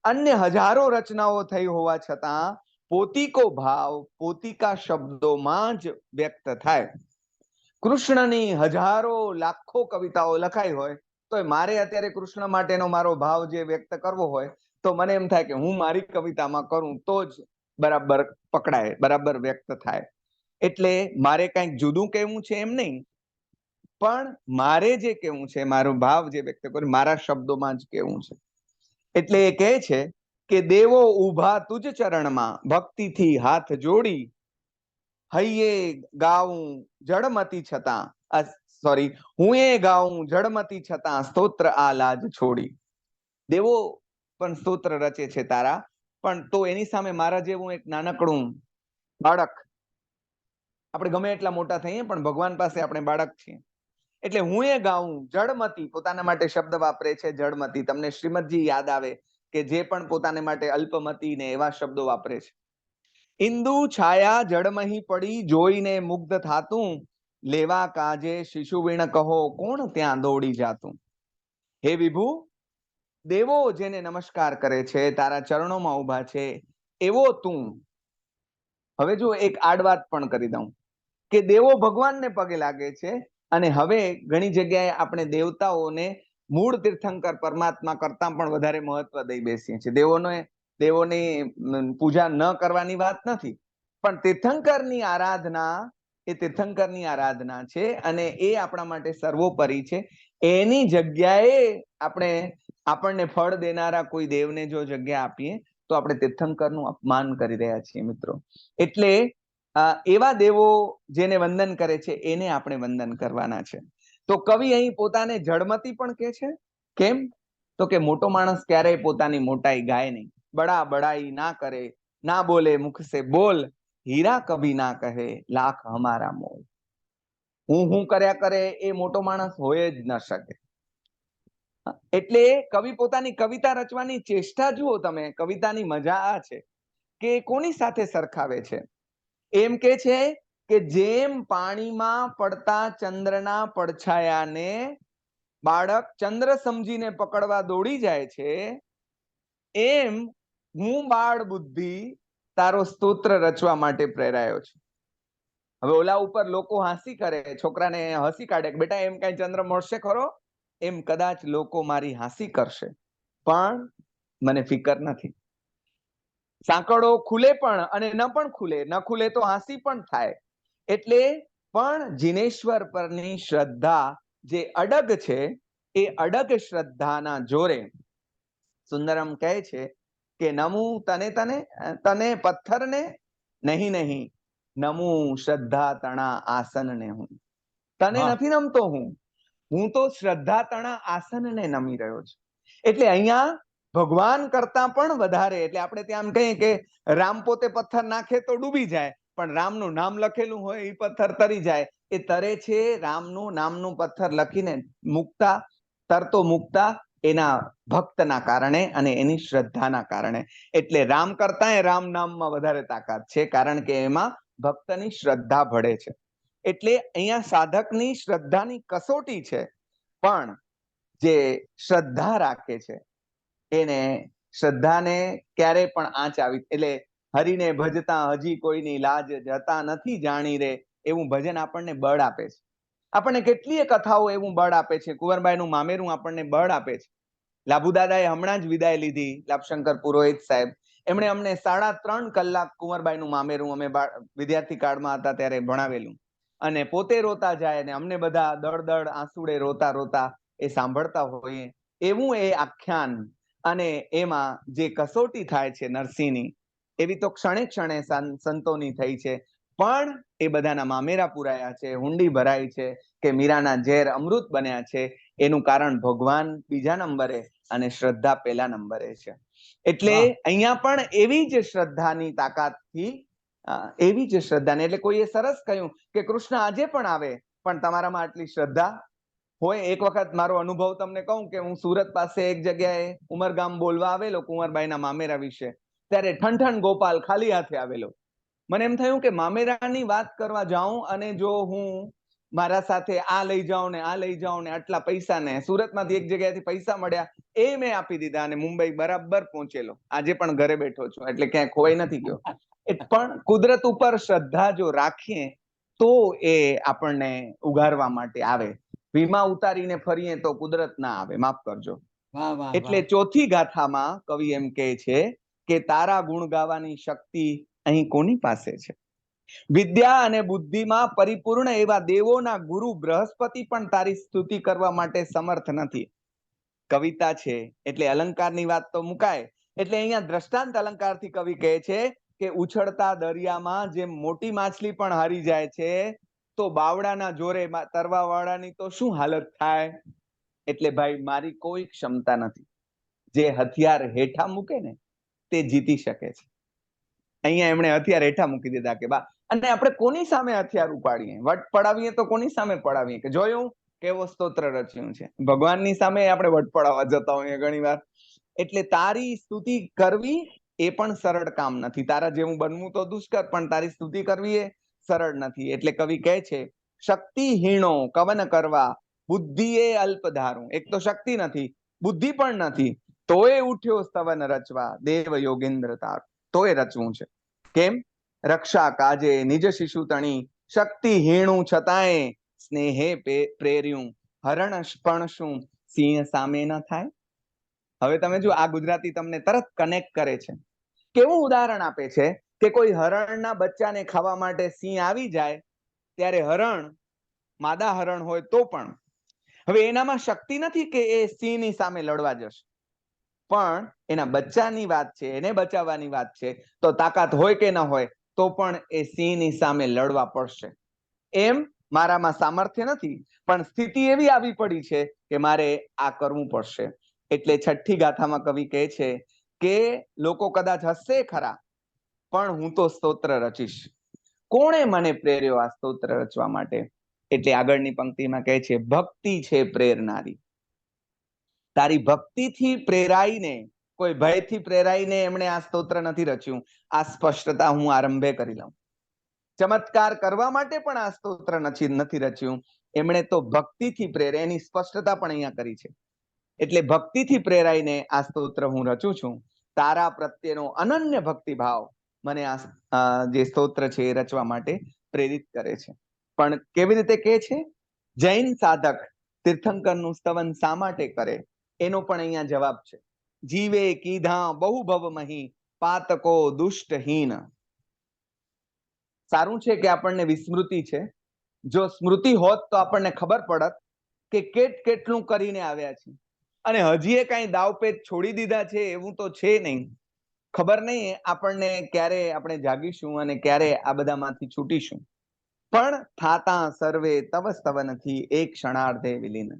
અન્ય હજારો રચનાઓ થઈ હોવા છતાં પોતિકો ભાવ પોતિકા શબ્દોમાં જ વ્યક્ત થાય. કૃષ્ણની હજારો લાખો કવિતાઓ લખાઈ હોય તો મારે અત્યારે કૃષ્ણ માટેનો મારો ભાવ જે વ્યક્ત કરવો હોય તો મને એમ થાય કે હું મારી કવિતામાં કરું તો જ બરાબર પકડાય, બરાબર વ્યક્ત થાય. એટલે મારે કંઈક જુદું કહેવું છે એમ નહીં, પણ મારે જે કહેવું છે, મારો ભાવ જે વ્યક્ત કરું મારા શબ્દોમાં જ કહેવું છે. એટલે એ કહે છે કે દેવો ઊભા તુજ ચરણમાં ભક્તિથી હાથ જોડી, હૈયે ગાઉં જળમતી છતાં હું એ ગાઉં જળમતી છતાં સ્તોત્ર આ લાજ છોડી. દેવો પણ સ્તોત્ર રચે છે તારા, પણ તો એની સામે મારા જેવું એક નાનકડું બાળક, આપણે ગમે એટલા મોટા થઈએ પણ ભગવાન પાસે આપણે બાળક છીએ, એટલે હું એ ગાઉં જળમતી, પોતાના માટે શબ્દ વાપરે છે જળમતી. તમને શ્રીમદજી યાદ આવે કે જે પણ પોતાને માટે અલ્પમતી ને એવા શબ્દો વાપરે છે. ઇન્દુ છાયા જળમહી પડી જોઈને મુગ્ધ થાતું, લેવા કાજે શિશુ વીણ કહો કોણ ત્યાં દોડી જાતું. હે વિભુ, દેવો જેને નમસ્કાર કરે છે, તારા ચરણોમાં ઊભા છે, એવો તું. હવે જો એક આડવાત પણ કરી દઉં કે દેવો ભગવાનને પગે લાગે છે, અને હવે ઘણી જગ્યાએ આપણે દેવતાઓને મૂળ તીર્થંકર પરમાત્મા કરતા પણ વધારે મહત્વ દઈ બેસીએ છીએ. દેવોની પૂજા ન કરવાની વાત નથી, પણ તીર્થંકરની આરાધના એ તીર્થંકરની આરાધના છે અને એ આપણા માટે સર્વોપરી છે. એની જગ્યાએ આપણને ફળ દેનારા કોઈ દેવને જો જગ્યા આપીએ તો આપણે તીર્થંકરનું અપમાન કરી રહ્યા છીએ મિત્રો. એટલે એવા દેવો જેને વંદન કરે છે એને આપણે વંદન કરવાના છે. તો કવિ અહીં પોતાને જળમતી પણ કહે છે. કેમ? તો કે મોટો માણસ ક્યારેય પોતાની મોટાઈ ગાય નહીં, બડા બડાઈ ના કરે, ના બોલે મુખ સે બોલ, હીરા કભી ના કહે લાખ હમારા મોલ. હું કર્યા કરે એ મોટો માણસ હોય જ ન શકે. એટલે કવિ પોતાની કવિતા રચવાની ચેષ્ટા જુઓ તમે. કવિતાની મજા આ છે કે કોની સાથે સરખાવે છે. એમ કે છે કે જેમ પાણીમાં પડતા ચંદ્રના પડછાયાને બાળક ચંદ્ર સમજીને પકડવા દોડી જાય છે, એમ હું બાળ બુદ્ધિ તારો સ્તોત્ર રચવા માટે પ્રેરાયો છું. હવે ઓલા ઉપર લોકો હાંસી કરે, છોકરાને હસી કાઢે, બેટા એમ કઈ ચંદ્ર મળશે ખરો? એમ કદાચ લોકો મારી હાંસી કરશે, પણ મને ફિકર નથી. સાંકળો ખુલે પણ અને ન પણ ખુલે, ન ખુલે તો હાંસી પણ થાય. એટલે પણ જીનેશ્વર પરની શ્રદ્ધા જે અડગ છે, એ અડગ શ્રદ્ધાના જોરે સુંદરમ કહે છે કે નમું તને પથ્થરને નહીં નહીં, નમું શ્રદ્ધા તણા આસનને હું. તને નથી નમતો હું તો શ્રદ્ધા તણા આસનને નમી રહ્યો છું. એટલે અહીંયા ભગવાન કરતા પણ વધારે, એટલે આપણે ત્યાં કહીએ કે રામ પોતે પથ્થર નાખે તો ડૂબી જાય, પણ રામનું નામ લખેલું હોય એ પથ્થર તરી જાય. એ તરે છે રામનું નામનું પથ્થર લખીને તરતો મુકતા એના ભક્તના કારણે અને એની શ્રદ્ધાના કારણે. એટલે રામ કરતા રામ નામમાં વધારે તાકાત છે, કારણ કે એમાં ભક્તની શ્રદ્ધા ભળે છે. એટલે અહીંયા સાધકની શ્રદ્ધાની કસોટી છે, પણ જે શ્રદ્ધા રાખે છે એને શ્રદ્ધાને ક્યારે પણ આંચ આવી એટલે હરિને ભજતા હજી કોઈની લાજ જતા નથી જાણી રે એવું ભજન આપણને બળ આપે છે. આપણને કેટલીય કથાઓ એવું બળ આપે છે. કુંવરબાઈનું મામેરું આપણને બળ આપે છે. લાભુદાદાએ હમણાં જ વિદાય લીધી, લાભશંકર પુરોહિત સાહેબ, એમણે અમને 3.5 કલાક કુંવરબાઈનું મામેરું અમે વિદ્યાર્થી કાળમાં હતા ત્યારે ભણાવેલું, અને પોતે રોતા જાય અને અમને બધા દળ આંસુડે રોતા રોતા એ સાંભળતા હોઈએ. એવું એ આખ્યાન અને એમાં જે કસોટી થાય છે નરસિંહની, એવી તો ક્ષણે ક્ષણે સંતોની થઈ છે. પણ એ બધાના મામેરા પુરાયા છે, હુંડી ભરાઈ છે કે મીરાના ઝેર અમૃત બન્યા છે. એનું કારણ ભગવાન બીજા નંબરે અને શ્રદ્ધા પહેલા નંબરે છે. એટલે અહીંયા પણ એવી જ શ્રદ્ધાની તાકાતથી એવી જ શ્રદ્ધાને, એટલે કોઈએ સરસ કહ્યું કે કૃષ્ણ આજે પણ આવે, પણ તમારામાં આટલી શ્રદ્ધા હોય. એક વખત મારો અનુભવ તમને કહું કે હું સુરત પાસે એક જગ્યાએ ઉમરગામ બોલવા આવેલો કુંવરબાઈના મામેરા વિશે, ત્યારે ઠનઠન ગોપાલ ખાલી હાથે આવેલો. મને એમ થયું કે મામેરાની વાત કરવા જાઉં અને જો હું મારા સાથે આ લઈ જાઉં ને આ લઈ જાઉં ને આટલા પૈસા ને, સુરતમાંથી એક જગ્યાએથી પૈસા મળ્યા એ મેં આપી દીધા અને મુંબઈ બરાબર પહોંચેલો. આજે પણ ઘરે બેઠો છું, એટલે ક્યાંય ખોવાઈ નથી ગયો. પણ કુદરત ઉપર શ્રદ્ધા જો રાખીએ તો એ આપણને ઉગારવા માટે આવે. વીમા ઉતારીને ફરીએ તો કુદરત ના આવે, માફ કરજો. એટલે ચોથી ગાથામાં કવિ એમ કહે છે કે તારા ગુણ ગાવાની શક્તિ અહીં કોની પાસે છે? વિદ્યા અને બુદ્ધિમાં પરિપૂર્ણ એવા દેવોના ગુરુ બૃહસ્પતિ પણ તારી સ્તુતિ કરવા માટે સમર્થ નથી. કવિતા છે એટલે અલંકારની વાત તો મુકાય. એટલે અહીંયા દ્રષ્ટાંત અલંકારથી કવિ કહે છે કે ઉછળતા દરિયામાં જેમ મોટી માછલી પણ હારી જાય છે, તો બાવડાના જોરે તરવા વાળાની તો શું હાલત થાય? એટલે ભાઈ મારી કોઈ ક્ષમતા નથી. જે હથિયાર હેઠા મૂકે ને તે જીતી શકે છે. અહીંયા એમણે હથિયાર હેઠા મૂકી દીધા કે બા, અને આપણે કોની સામે હથિયાર ઉપાડીએ? વટ પડાવીએ તો કોની સામે પડાવીએ? કે જોયું કેવો સ્તોત્ર રચ્યું છે. ભગવાનની સામે આપણે વટ પડાવવા જતા હોઈએ ઘણી વાર. એટલે તારી સ્તુતિ કરવી એ પણ સરળ કામ નથી. તારા જેવું બનવું તો દુષ્કર, પણ તારી સ્તુતિ કરવી એ સરળ નથી. એટલે કવિ કહે છે શક્તિ હીણો કવન કરવા બુદ્ધિ એ અલ્પ ધારું. એક તો શક્તિ નથી, બુદ્ધિ પણ નથી, તોય ઉઠ્યો સ્તવન રચવા દેવ યોગેન્દ્ર તાર. તોય રચવું છે. કેમ? રક્ષા કાજે નિજ શિશુ તણી શક્તિ હીણું છતાંય સ્નેહે પ્રેર્યું હરણ પણ શું સિંહ સામે ન થાય? હવે તમે જો આ ગુજરાતી તમને તરત કનેક્ટ કરે છે. કેવું ઉદાહરણ આપે છે કે કોઈ હરણના બચ્ચાને ખાવા માટે સિંહ આવી જાય ત્યારે હરણ, માદા હરણ હોય તો પણ, હવે એનામાં શક્તિ નથી કે એ સિંહની સામે લડવા જશે, પણ એના બચ્ચાની વાત છે, એને બચાવવાની વાત છે, તો તાકાત હોય કે ન હોય તો પણ એ સિંહની સામે લડવા પડશે. એમ મારામાં સામર્થ્ય નથી, પણ સ્થિતિ એવી આવી પડી છે કે મારે આ કરવું પડશે. એટલે છઠ્ઠી ગાથામાં કવિ કહે છે કે લોકો કદાચ હસશે ખરા, પણ હું તો સ્તોત્ર રચીશ. કોણે મને પ્રેર્યો આ સ્તોત્ર રચવા માટે? એટલે આગળની પંક્તિમાં કહે છે ભક્તિ છે પ્રેરનારી. તારી ભક્તિથી પ્રેરાઈને, કોઈ ભયથી પ્રેરાઈને એમણે આ સ્તોત્ર નથી રચ્યું. આ સ્પષ્ટતા હું આરંભે કરી લઉં. ચમત્કાર કરવા માટે પણ આ સ્તોત્ર નથી રચ્યું. એમણે તો ભક્તિથી પ્રેરે, એની સ્પષ્ટતા પણ અહીંયા કરી છે. એટલે ભક્તિથી પ્રેરાઈને આ સ્તોત્ર હું રચું છું. તારા પ્રત્યેનો અનન્ય ભક્તિભાવ મને આ જે સ્તોત્ર છે એ રચવા માટે પ્રેરિત કરે છે. પણ કેવી રીતે કહે છે? જૈન સાધક તીર્થંકરનું સ્તવન શા માટે કરે? એનો પણ અહીંયા જવાબ છે. જીવે કીધા બહુ ભવ મહી પાતકો દુષ્ટહીન. સારું છે કે આપણને વિસ્મૃતિ છે. જો સ્મૃતિ હોત તો આપણને ખબર પડત કે કેટલું કરીને આવ્યા છે, અને હજી કઈ દાવપેચ છોડી દીધા છે એવું તો છે નહીં. ખબર નહીં આપણને ક્યારે આપણે જાગીશું અને ક્યારે આ બધામાંથી છૂટીશું. પણ થાતા સર્વે તવ સ્તવનથી એક ક્ષણાર્ધે વિલીન.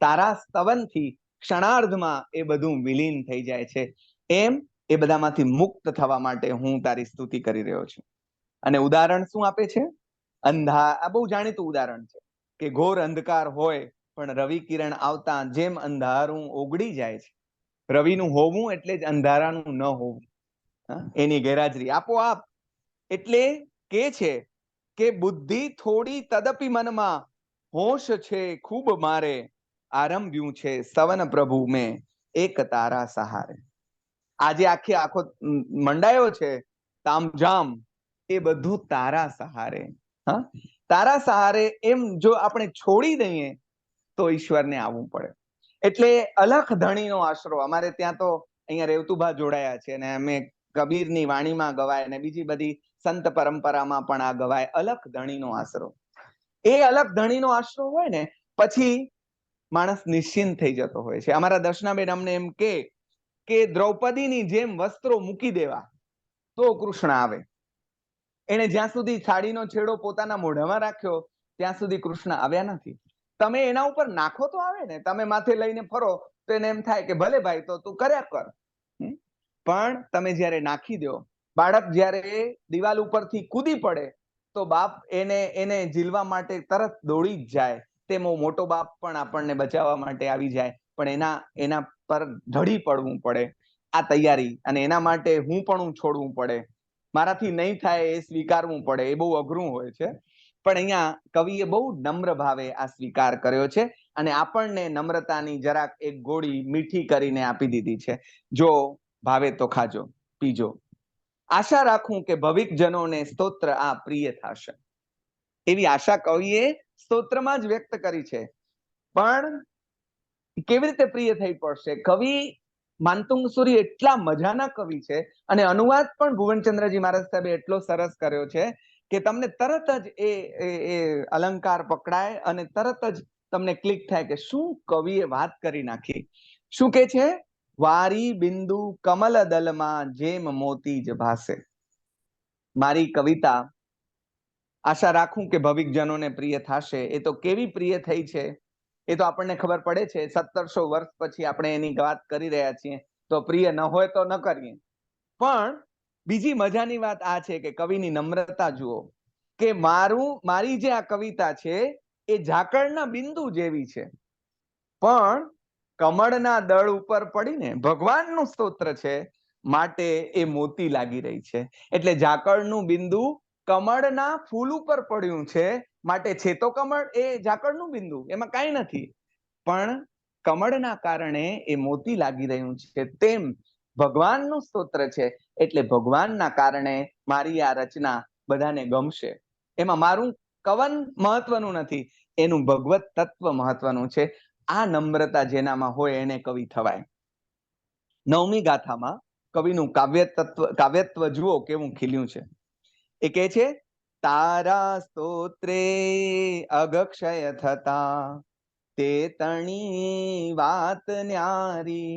તારા સ્તવનથી ક્ષણાર્ધમાં એ બધું વિલીન થઈ જાય છે. એમ એ બધામાંથી મુક્ત થવા માટે હું તારી સ્તુતિ કરી રહ્યો છું. અને ઉદાહરણ શું આપે છે? આ બહુ જાણીતું ઉદાહરણ છે કે ઘોર અંધકાર હોય પણ રવિ કિરણ આવતા જેમ અંધારું ઓગળી જાય છે. રવિનું હોવું એટલે જ અંધારાનું ન હોવું, એની ગેરહાજરી આપોઆપ. એટલે કે છે કે બુદ્ધિ થોડી તદપી મનમાં હોશ છે ખૂબ મારે આરંભ્યું છે સવન પ્રભુ મેં એક તારા સહારે. આજે આખો મંડાયો છે તામઝામ, એ બધું તારા સહારે. હા, તારા સહારે એમ જો આપણે છોડી દઈએ તો ઈશ્વરને આવવું પડે. એટલે અલખ ધણીનો આશરો. અમારે ત્યાં તો અહીંયા રેવતુભા જોડાયા છે અને અમે કબીરની વાણીમાં ગવાય અને બીજી બધી સંત પરંપરામાં પણ આ ગવાય, અલખ ધણીનો આશરો. એ અલખ ધણીનો આશરો હોય ને પછી માણસ નિશ્ચિંત થઈ જતો હોય છે. અમારા દર્શનાબેન અમને એમ કે દ્રૌપદીની જેમ વસ્ત્રો મૂકી દેવા તો કૃષ્ણ આવે. એને જ્યાં સુધી સાડીનો છેડો પોતાના મોઢામાં રાખ્યો ત્યાં સુધી કૃષ્ણ આવ્યા નથી. તમે એના ઉપર નાખો તો આવે ને. તમે માથે લઈને ફરો તો એને એમ થાય કે ભલે ભાઈ તો તું કર્યા કર, પણ તમે જ્યારે નાખી દો, બાળક જ્યારે દિવાલ ઉપરથી કૂદી પડે તો બાપ એને ઝીલવા માટે તરત દોડી જ જાય. તેમાં મોટો બાપ પણ આપણને બચાવવા માટે આવી જાય, પણ એના પર ઢળી પડવું પડે આ તૈયારી, અને એના માટે હું પણ છોડવું પડે, મારાથી નહીં થાય એ સ્વીકારવું પડે. એ બહુ અઘરું હોય છે, પણ અહીંયા કવિએ બહુ નમ્ર ભાવે આ સ્વીકાર કર્યો છે અને આપણને નમ્રતાની જરાક એક ગોળી મીઠી કરીને આપી દીધી છે. જો ભાવે તો ખાજો, પીજો. આશા રાખું કે ભવિક જનોને સ્તોત્ર આ પ્રિય થશે. એવી આશા કવિએ સ્તોત્રમાં જ વ્યક્ત કરી છે. પણ કેવી રીતે પ્રિય થઈ પડશે? કવિ માનતુંગ સૂરી એટલા મજાના કવિ છે અને અનુવાદ પણ ભુવનચંદ્રજી મહારાજ સાહેબે એટલો સરસ કર્યો છે કે તમને તરત જ એ અલંકાર પકડાય અને તરત જ તમને ક્લિક થાય કે શું કવિએ વાત કરી નાખી. શું કે છે? વારી બિંદુ કમલ દલમાં જેમ મોતી જ ભાસે. મારી કવિતા આશા રાખું કે ભવિક જનોને પ્રિય થશે. એ તો કેવી પ્રિય થઈ છે એ તો આપણને ખબર પડે છે. 1700 વર્ષ પછી આપણે એની વાત કરી રહ્યા છીએ, તો પ્રિય ન હોય તો ન કરીએ. પણ બીજી મજાની વાત આ છે કે કવિની નમ્રતા જુઓ કે મારી જે આ કવિતા છે એ ઝાકળના બિંદુ જેવી છે, પણ કમળના દળ ઉપર પડીને ભગવાનનું સ્તોત્ર છે માટે એ મોતી લાગી રહી છે. એટલે ઝાકળનું બિંદુ કમળના ફૂલ ઉપર પડ્યું છે માટે છે તો કમળ એ ઝાકળનું બિંદુ, એમાં કાંઈ નથી, પણ કમળના કારણે એ મોતી લાગી રહ્યું છે. તેમ ભગવાનનું સ્તોત્ર છે એટલે ભગવાનના કારણે મારી આ રચના બધાને ગમશે. એમાં મારું કવન મહત્વનું નથી, એનું ભગવત તત્વ મહત્વનું છે. આ નમ્રતા જેનામાં હોય એને કવિ થવાય. 9મી ગાથામાં કવિનું કાવ્યત્વ જુઓ કેવું ખીલ્યું છે. એ કહે છે, તારા સ્તોત્રે અગક્ષય થતા તે તણી વાત ન્યારી.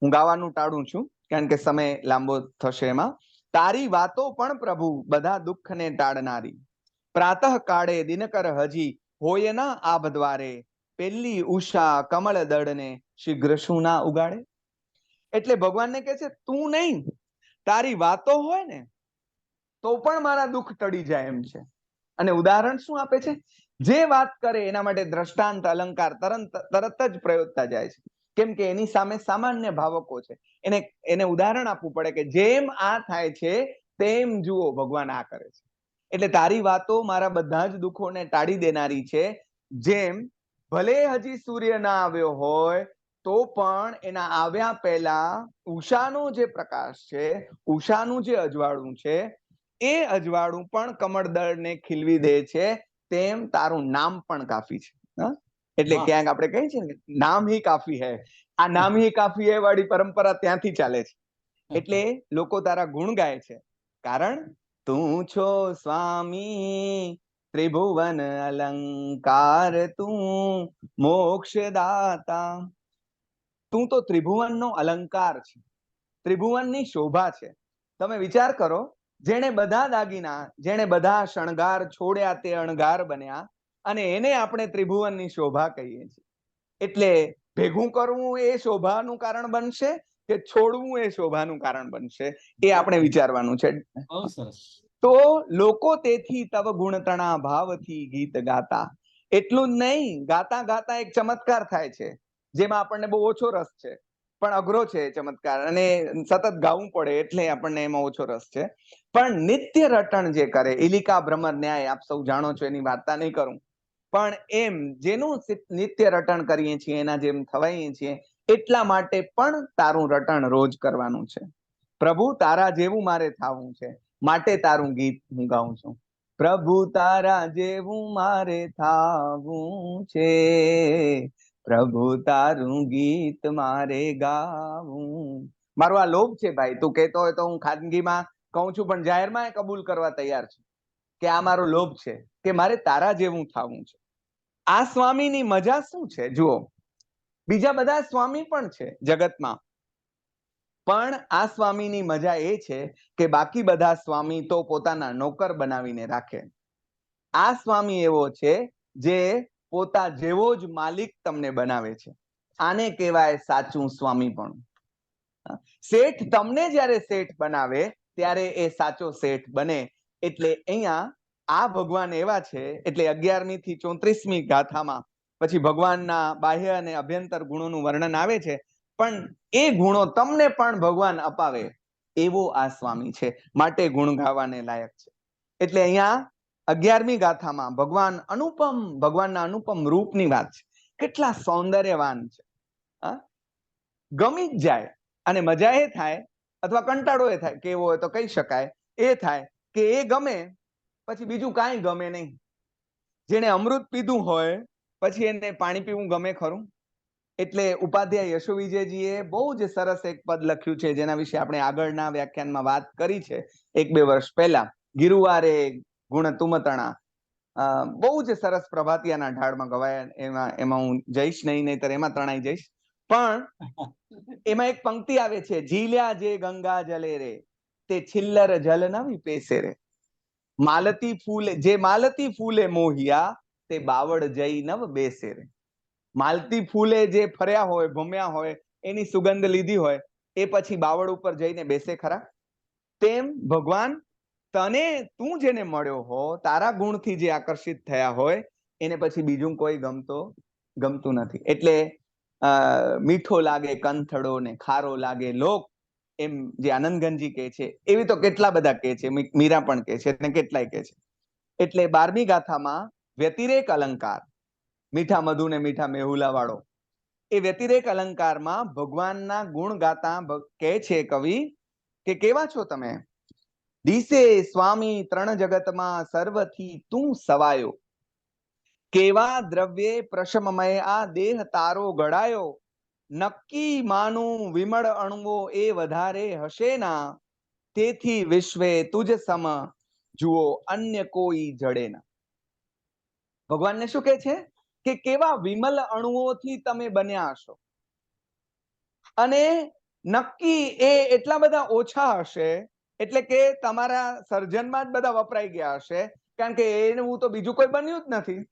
હું ગાવાનું ટાળું છું કારણ કે સમય લાંબો થશે એમાં. તારી વાતો પણ પ્રભુ બધા દુઃખને ટાળનારી. પ્રાતઃ કાળે દિનકર હજી હોય ના આભ દ્વારે, પેલી ઉષા કમળ દળને શીઘ્ર શું ના ઉગાડે. એટલે ભગવાનને કહે છે તું નહીં, તારી વાતો હોય ને તો પણ મારા દુઃખ ટળી જાય એમ છે. અને ઉદાહરણ શું આપે છે? જે વાત કરે એના માટે દ્રષ્ટાંત અલંકાર તરત જ પ્રયોગતા જાય છે, કેમ કે એની સામે સામાન્ય ભાવકો છે. એને ઉદાહરણ આપવું પડે કે જેમ આ થાય છે તેમ જુઓ ભગવાન આ કરે છે. એટલે તારી વાતો મારા બધા જ દુઃખોને ટાળી દેનારી છે. જેમ ભલે હજી સૂર્ય ના આવ્યો હોય તો પણ એના આવ્યા પહેલા ઉષાનો જે પ્રકાશ છે, ઉષાનું જે અજવાળું છે, એ અજવાળું પણ કમળદળને ખીલવી દે છે. તેમ તારું નામ પણ કાફી છે. એટલે ક્યાંક આપણે કહીએ છીએ ને, નામ હી કાફી હૈ. આ નામ હી કાફી હૈ વાળી પરંપરા ત્યાંથી ચાલે છે. એટલે લોકો તારા ગુણ ગાય છે, કારણ તું છો સ્વામી ત્રિભુવન અલંકાર, તું મોક્ષદાતા. તું તો ત્રિભુવનનો અલંકાર છે, ત્રિભુવનની શોભા છે. તમે વિચાર કરો, જેણે બધા દાગીના, જેણે બધા શણગાર છોડ્યા તે અણગાર બન્યા, અને એને આપણે ત્રિભુવનની શોભા કહીએ છીએ. એટલે ભેગું કરવું એ શોભાનું કારણ બનશે કે છોડવું એ શોભાનું કારણ બનશે, એ આપણે વિચારવાનું છે. બહુ સરસ. તો લોકો તેથી તવ ગુણતણા ભાવથી ગીત ગાતા. એટલું જ નહીં, ગાતા ગાતા એક ચમત્કાર થાય છે જેમાં આપણને બહુ ઓછો રસ છે, પણ અઘરો છે ચમત્કાર, અને સતત ગાવું પડે એટલે આપણને એમાં ઓછો રસ છે. પણ નિત્ય રટણ જે કરે, ઇલિકા ભ્રમર ન્યાય આપ સૌ જાણો છો, એની વાર્તા નહીં કરું, પણ એમ જેનું નિત્ય રટણ કરીએ છીએ, એના જેમ થવાઈએ છીએ, એટલા માટે પણ તારું રટણ રોજ કરવાનું છે. પ્રભુ તારા જેવું મારે થાવું છે, માટે તારું ગીત હું ગાઉં છું. પ્રભુ તારા જેવું મારે થાવું છે, પ્રભુ તારું ગીત મારે ગાવું. મારો આ લોભ છે ભાઈ. તું કહેતો હોય તો હું ખાનગીમાં કહું છું, પણ જાહેરમાં કબૂલ કરવા તૈયાર છું કે આ મારો લોભ છે કે મારે તારા જેવું થવું છે. આ સ્વામીની મજા શું છે? જુઓ, બીજા બધા સ્વામી પણ છે જગતમાં, પણ આ સ્વામીની મજા એ છે કે બાકી બધા સ્વામી તો પોતાના નોકર બનાવીને રાખે. આ સ્વામી એવો છે જે પોતા જેવો જ માલિક તમને બનાવે છે. આને કહેવાય સાચું સ્વામી પણ. શેઠ તમને જ્યારે શેઠ બનાવે ત્યારે એ સાચો શેઠ બને. એટલે અહીંયા આ ભગવાન એવા છે. એટલે 11મી થી 34મી ગાથામાં પછી ભગવાનના બાહ્ય અને અભ્યંતર ગુણોનું વર્ણન આવે છે, પણ એ ગુણો તમને પણ ભગવાન અપાવે એવો આ સ્વામી છે, માટે ગુણ ગાવાને લાયક છે. એટલે અહીંયા 11મી ગાથામાં ભગવાનના અનુપમ રૂપની વાત છે. કેટલા સૌંદર્યવાન છે, ગમી જ જાય. અને મજા એ થાય અથવા કંટાળો એ થાય, કેવો હોય તો કહી શકાય, એ થાય કે એ ગમે પછી બીજું કાંઈ ગમે નહીં. જેને અમૃત પીધું હોય પછી એને પાણી પીવું ગમે ખરું? એટલે ઉપાધ્યાય યશો વિજયજીએ બહુ જ સરસ એક પદ લખ્યું છે, જેના વિશે આપણે આગળના વ્યાખ્યાનમાં વાત કરી છે 1-2 વર્ષ પહેલા. ગિરુવારે ગુણ તુમતણા, બહુ જ સરસ પ્રભાતિયાના ઢાળમાં ગવાયા. એમાં હું જઈશ નહીં, નહીતર એમાં તણાઈ જઈશ. પણ એમાં એક પંક્તિ આવે છે, ઝીલ્યા જે ગંગા જલે રે, તે છિલ્લર જલ નવી પેસે રે. માલતી ફૂલે મોહિયા, તે બાવડ જઈ નવ બેસે રે. માલતી ફૂલે જે ફર્યા હોય, ભમ્યા હોય, એની સુગંધ લીધી હોય, એ પછી બાવડ ઉપર જઈને બેસે ખરા? તેમ ભગવાન તું જેને મળ્યો હો, તારા ગુણથી જે આકર્ષિત થયા હોય, એને પછી બીજું કોઈ ગમતું નથી. એટલે મીઠો લાગે કંથડો ને ખારો લાગે લોક, એમ જે આનંદગંજી કહે છે, એવી તો કેટલા બધા કહે છે, મીરા પણ કહે છે ને કેટલાય કહે છે. એટલે 12મી ગાથામાં વ્યતિરેક અલંકાર, મીઠા મધુ ને મીઠા મેહુલા વાળો, એ વ્યતિરેક અલંકારમાં ભગવાનના ગુણ ગાતા કહે છે કવિ કે કેવા છો તમે? દિશે સ્વામી ત્રણ જગતમાં સર્વથી તું સવાયો, કેવા દ્રવ્યે પ્રશમમય આ દેહ તારો ઘડાયો. નક્કી માનું વિમળ અણવો એ વધારે હશે ના, તેથી વિશ્વે તુજ સમ જુઓ અન્ય કોઈ જડે ના. ભગવાનને શું કહે છે કે કેવા વિમલ અણુઓથી તમે બન્યા હશો, અને નક્કી એ એટલા બધા ઓછા હશે, એટલે કે તમારા સર્જનમાં જ બધા વપરાઈ ગયા હશે, કારણ કે એવું તો બીજું કોઈ બન્યું જ નથી,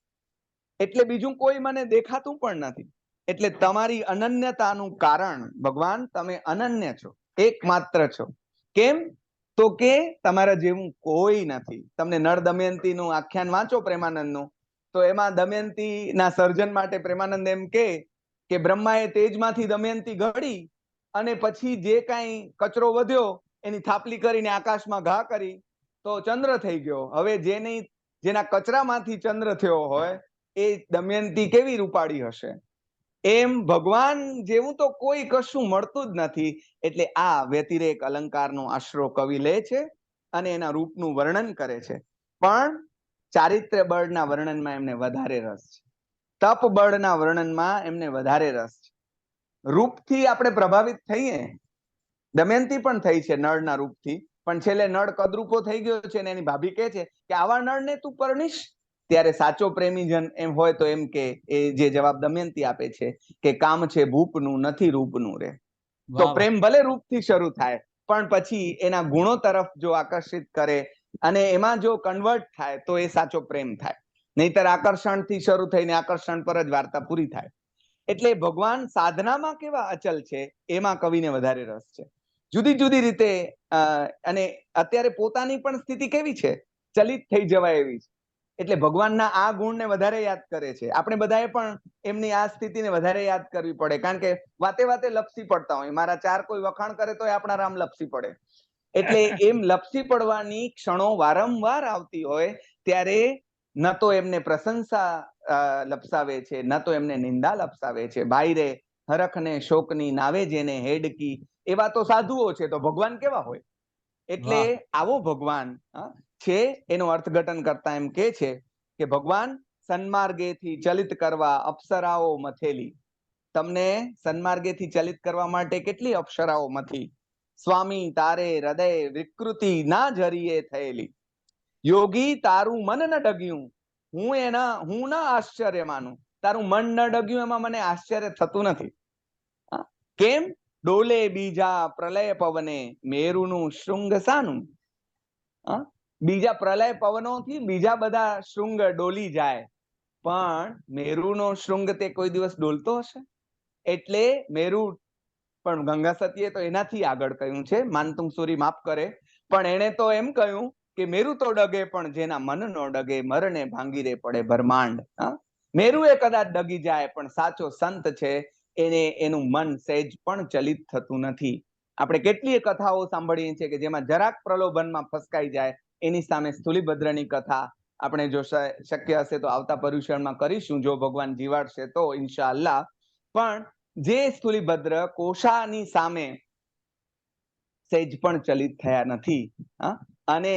એટલે બીજું કોઈ મને દેખાતું પણ નથી. એટલે તમારી અનન્યતાનું કારણ ભગવાન, તમે અનન્ય છો, એકમાત્ર છો. કેમ? તો કે તમારા જેવું કોઈ નથી. તમને નળ દમયંતીનું આખ્યાન વાંચો પ્રેમાનંદનું, તો એમાં દમયંતીના સર્જન માટે પ્રેમાનંદ એમ કે બ્રહ્માએ તેજમાંથી દમયંતી ઘડી, અને પછી જે કાંઈ કચરો વધ્યો એની થાપલી કરીને આકાશમાં ઘા કરી તો ચંદ્ર થઈ ગયો. હવે જેના કચરામાંથી ચંદ્ર થયો હોય એ દમયંતી કેવી રૂપાળી હશે? એમ ભગવાન જેવું તો કોઈ કશું મળતું જ નથી. એટલે આ વ્યતિરેક અલંકારનો આશરો કવિ લે છે અને એના રૂપનું વર્ણન કરે છે. પણ ચારિત્ર્ય બળના વર્ણનમાં એમને વધારે રસ છે, તપ બળના વર્ણનમાં એમને વધારે રસ છે. રૂપથી આપણે પ્રભાવિત થઈએ, દમયંતી પણ થઈ છે નળના રૂપથી, પણ છેલ્લે નળ કદરૂપો થઈ ગયો છે ને એની ભાભી કહે છે કે આવા નળને તું પરણીશ? ત્યારે સાચો પ્રેમીજન એમ હોય તો એમ કે, એ જે જવાબ દમયંતી આપે છે કે કામ છે ભૂપનું નથી રૂપનું રે. તો પ્રેમ ભલે રૂપથી શરૂ થાય, પણ પછી એના ગુણો તરફ જો આકર્ષિત કરે અને એમાં જો કન્વર્ટ થાય તો એ સાચો પ્રેમ થાય. નહીતર આકર્ષણથી શરૂ થઈને આકર્ષણ પર જ વાર્તા પૂરી થાય. એટલે ભગવાન સાધનામાં કેવા અચલ છે એમાં કવિને વધારે રસ છે, જુદી જુદી રીતે. અને અત્યારે પોતાની પણ સ્થિતિ કેવી છે? ચલિત થઈ જવાય એવી છે. એટલે ભગવાનના આ ગુણને વધારે યાદ કરે છે. આપણે બધાએ પણ એમની આ સ્થિતિને વધારે યાદ કરવી પડે, કારણ કે વાતે વાતે લપસી પડતા હોય. મારા 4 કોઈ વખાણ કરે તો આપણા રામ લપસી પડે. એટલે એમ લપસી પડવાની ક્ષણો વારંવાર આવતી હોય ત્યારે ન તો એમને પ્રશંસા લપસાવે છે, ન તો એમને નિંદા લપસાવે છે. ભાઈ રે હરખને શોકની નાવે જેને હેડકી, એવા તો સાધુઓ છે, તો ભગવાન કેવા હોય? એટલે આવો ભગવાન છે. એનું અર્થઘટન કરતા એમ કે છે કે ભગવાન સન્માર્ગેથી ચલિત કરવા અપ્સરાઓ મથેલી. તમને સન્માર્ગેથી ચલિત કરવા માટે કેટલી અપ્સરાઓ મથી. સ્વામી તારે હૃદય વિકૃતિ ના જરીએ થયેલી. યોગી તારું મન ન ડગ્યું, હું ના આશ્ચર્ય માનું. તારું મન ન ડગ્યું એમાં મને આશ્ચર્ય થતું નથી. કેમ? ડોલે બીજા પ્રલય પવને મેરુનું શૃંગ સાનું. બીજા પ્રલય પવનોથી બીજા બધા શૃંગ ડોલી જાય, પણ મેરુનો શૃંગ તે કોઈ દિવસ ડોલતો હશે? એટલે મેરુ પણ ગંગા સતીએ તો એનાથી આગળ કહ્યું છે. માનતુંગ સુરી માફ કરે, પણ એણે તો એમ કહ્યું કે મેરુ તો ડગે પણ જેના મન નો ડગે, મરણે ભાંગી રે પડે બ્રહ્માંડ. મેરુ એ કદાચ ડગી જાય, પણ સાચો સંત છે એને એનું મન સહેજ પણ ચલિત થતું નથી. આપણે કેટલીય કથાઓ સાંભળીએ છીએ કે જેમાં જરાક પ્રલોભનમાં ફસકાઈ જાય. એની સામે સ્થુલીભદ્રની કથા આપણે જો શક્ય હશે તો આવતા પર્યુષણમાં કરીશું, જો ભગવાન જીવાડશે તો ઇન્શાઅલ્લાહ. પણ જે સ્થુલીભદ્ર કોષાની સામે સહેજ પણ ચલિત થયા નથી, અને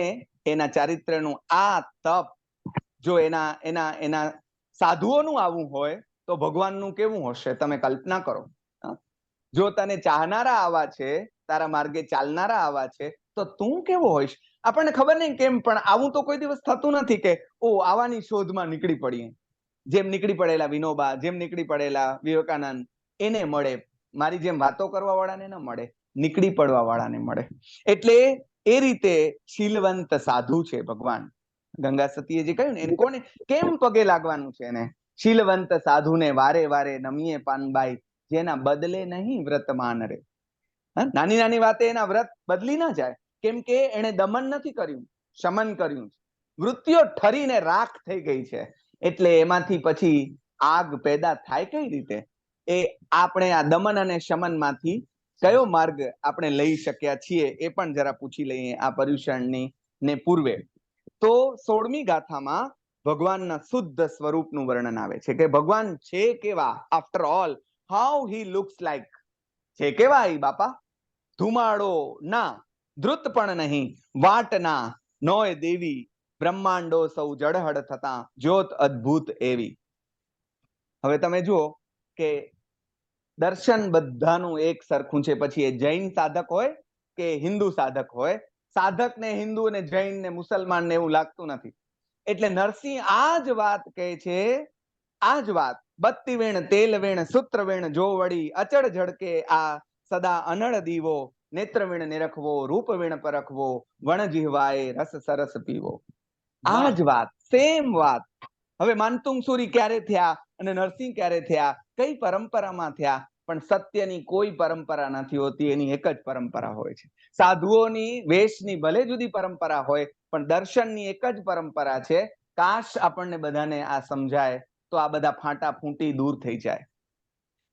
એના ચારિત્ર્યનું આ તપ, જો એના સાધુઓનું આવું હોય તો ભગવાનનું કેવું હશે તમે કલ્પના કરો. જો તને ચાહનારા આવા છે, તારા માર્ગે ચાલનારા આવા છે, તો તું કેવો હોઈશ? આપણને ખબર નહીં કેમ, પણ આવું તો કોઈ દિવસ થતું નથી કે ઓ આવાની શોધમાં નીકળી પડીએ. જેમ નીકળી પડેલા વિનોબા, જેમ નીકળી પડેલા વિવેકાનંદ, એને મળે. મારી જેમ વાતો કરવા વાળાને ન મળે, નીકળી પડવા વાળાને મળે. એટલે એ રીતે શીલવંત સાધુ છે ભગવાન. ગંગા સતીએ જે કહ્યું ને, એને કોને કેમ પગે લાગવાનું છે? એને શીલવંત સાધુને વારે વારે નમીએ પાનબાઈ, જેના બદલે નહીં વ્રત માન રે. નાની નાની વાતે એના વ્રત બદલી ના જાય, કેમ કે એને દમન નથી કર્યું, શમન કર્યું. વૃત્તિઓ ઠરીને રાખ થઈ ગઈ છે, એટલે એમાંથી પછી આગ પેદા થાય કઈ રીતે? એ આપણે આ દમન અને શમન માંથી કયો માર્ગ આપણે લઈ શક્યા છીએ એ પણ જરા પૂછી લઈએ આ પર્યુષણની ને પૂર્વે. તો 16મી ગાથામાં ભગવાનના શુદ્ધ સ્વરૂપનું વર્ણન આવે છે કે ભગવાન છે કેવા. After all, how he looks like. છે કેવા ઈ બાપા? ધુમાડો ના, ધ્રુત પણ નહીં, વાટ ના, નોય દેવી, બ્રહ્માંડો સૌ જળહળ થતા, જ્યોત અદ્ભુત એવી. હવે તમે જુઓ કે દર્શન બધાનું એક સરખું છે, પછી એ જૈન સાધક હોય કે હિન્દુ સાધક હોય. સાધક ને હિન્દુ ને જૈન ને મુસલમાન ને એવું લાગતું નથી. એટલે નરસિંહ આ જ વાત કહે છે, આ જ વાત. બત્તી વેણ તેલ વેણ સૂત્ર વેણ જો વળી, અચળ ઝડકે આ સદા અનળ દીવો, નેત્ર વેણ નિરખવો, રૂપ વેણ પરખવો, વણ જીહવાય રસ સરસ પીવો. આ જ વાત, સેમ વાત. હવે માનતુંગ સુરી ક્યારે થયા અને નરસિંહ ક્યારે થયા, કઈ પરંપરામાં થયા? પણ સત્યની કોઈ પરંપરા નથી હોતી, એની એક જ પરંપરા હોય છે. સાધુઓની વેશની ભલે જુદી પરંપરા હોય, પણ દર્શનની એક જ પરંપરા છે. કાશ આપણને બધાને આ સમજાય તો આ બધા ફાંટા ફૂંટી દૂર થઈ જાય.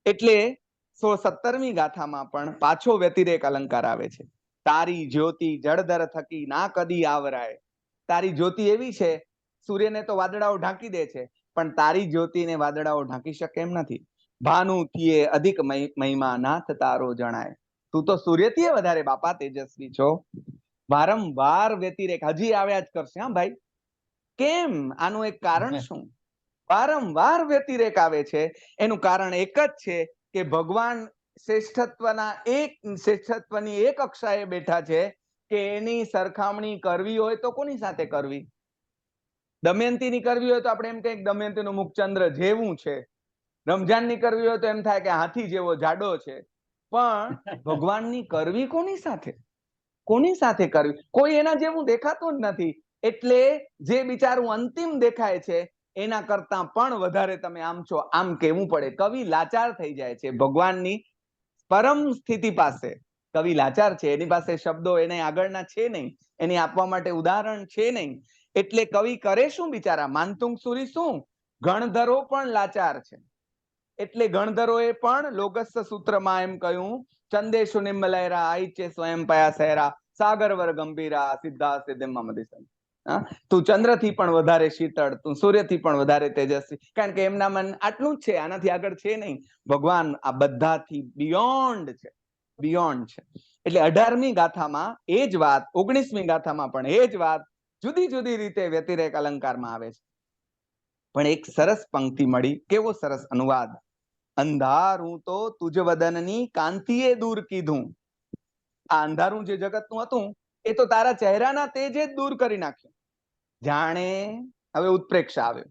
એટલે 17મી ગાથામાં પણ પાછો વ્યતિરેક અલંકાર આવે છે. તારી જ્યોતિ જળધર થકી ના કદી આવરાય. તારી જ્યોતિ એવી છે, સૂર્યને તો વાદળાઓ ઢાંકી દે છે, પણ તારી જ્યોતિને વાદળાઓ ઢાંકી શકે એમ નથી. ભાનુ થીએ અધિક મહિમા નાથ તારો જણાય. તું તો સૂર્યથી વધારે બાપા તેજસ્વી છો. વારંવાર વ્યતિરેક હજી આવ્યા જ કરશે. હા ભાઈ, કેમ? આનું એક કારણ શું? વારંવાર વ્યતિરેક આવે છે. એનું કારણ એક જ છે કે ભગવાન શ્રેષ્ઠત્વની એક કક્ષાએ બેઠા છે કે એની સરખામણી કરવી હોય તો કોની સાથે કરવી? દમયંતીની કરવી હોય તો આપણે એમ કહીએ દમયંતીનું મુખ ચંદ્ર જેવું છે. રમજાનની કરવી હોય તો એમ થાય કે હાથી જેવો જાડો છે. પણ ભગવાનની કરવી કોની સાથે? કોની સાથે કરવી? કોઈ એના જેવું દેખાતું જ નથી. એટલે જે બિચારું અંતિમ દેખાય છે એના કરતા પણ વધારે તમે આમ છો આમ કેવું પડે. કવિ લાચાર થઈ જાય છે ભગવાનની પરમ સ્થિતિ પાસે. કવિ લાચાર છે, એની પાસે શબ્દો એને આગળના છે નહીં, એની આપવા માટે ઉદાહરણ છે નહીં. એટલે કવિ કરે શું બિચારા? માનતુંગ સુરી શું? ગણધરો પણ લાચાર છે. એટલે ગણધરોએ પણ લોગસ્સ સૂત્રમાં એમ કહ્યું, ચંદેશુ નિમ્બલયરા આઈચે સ્વયં પયા સહેરા, સાગર વર ગંભીરા સિદ્ધા સિદ્ધિમ મમદિસન. હા, તું ચંદ્રથી પણ વધારે શીતળ, તું સૂર્યથી પણ વધારે તેજસ્વી. કારણ કે એમના મન આટલું જ છે, આનાથી આગળ છે નહીં. ભગવાન આ બધાથી બિયોન્ડ છે, બિયોન્ડ છે. એટલે 18મી ગાથામાં એ જ વાત, 19મી ગાથામાં પણ એ જ વાત જુદી જુદી રીતે વ્યતિરેક અલંકારમાં આવે છે. પણ એક સરસ પંક્તિ મળી. કેવો સરસ અનુવાદ! અંધારું તો તુજ વદનની કાંતિએ દૂર કીધું. આ અંધારું જે જગતનું હતું એ તો તારા ચહેરાના તેજે જ દૂર કરી નાખ્યું. જાણે, હવે ઉત્પ્રેક્ષા આવ્યો,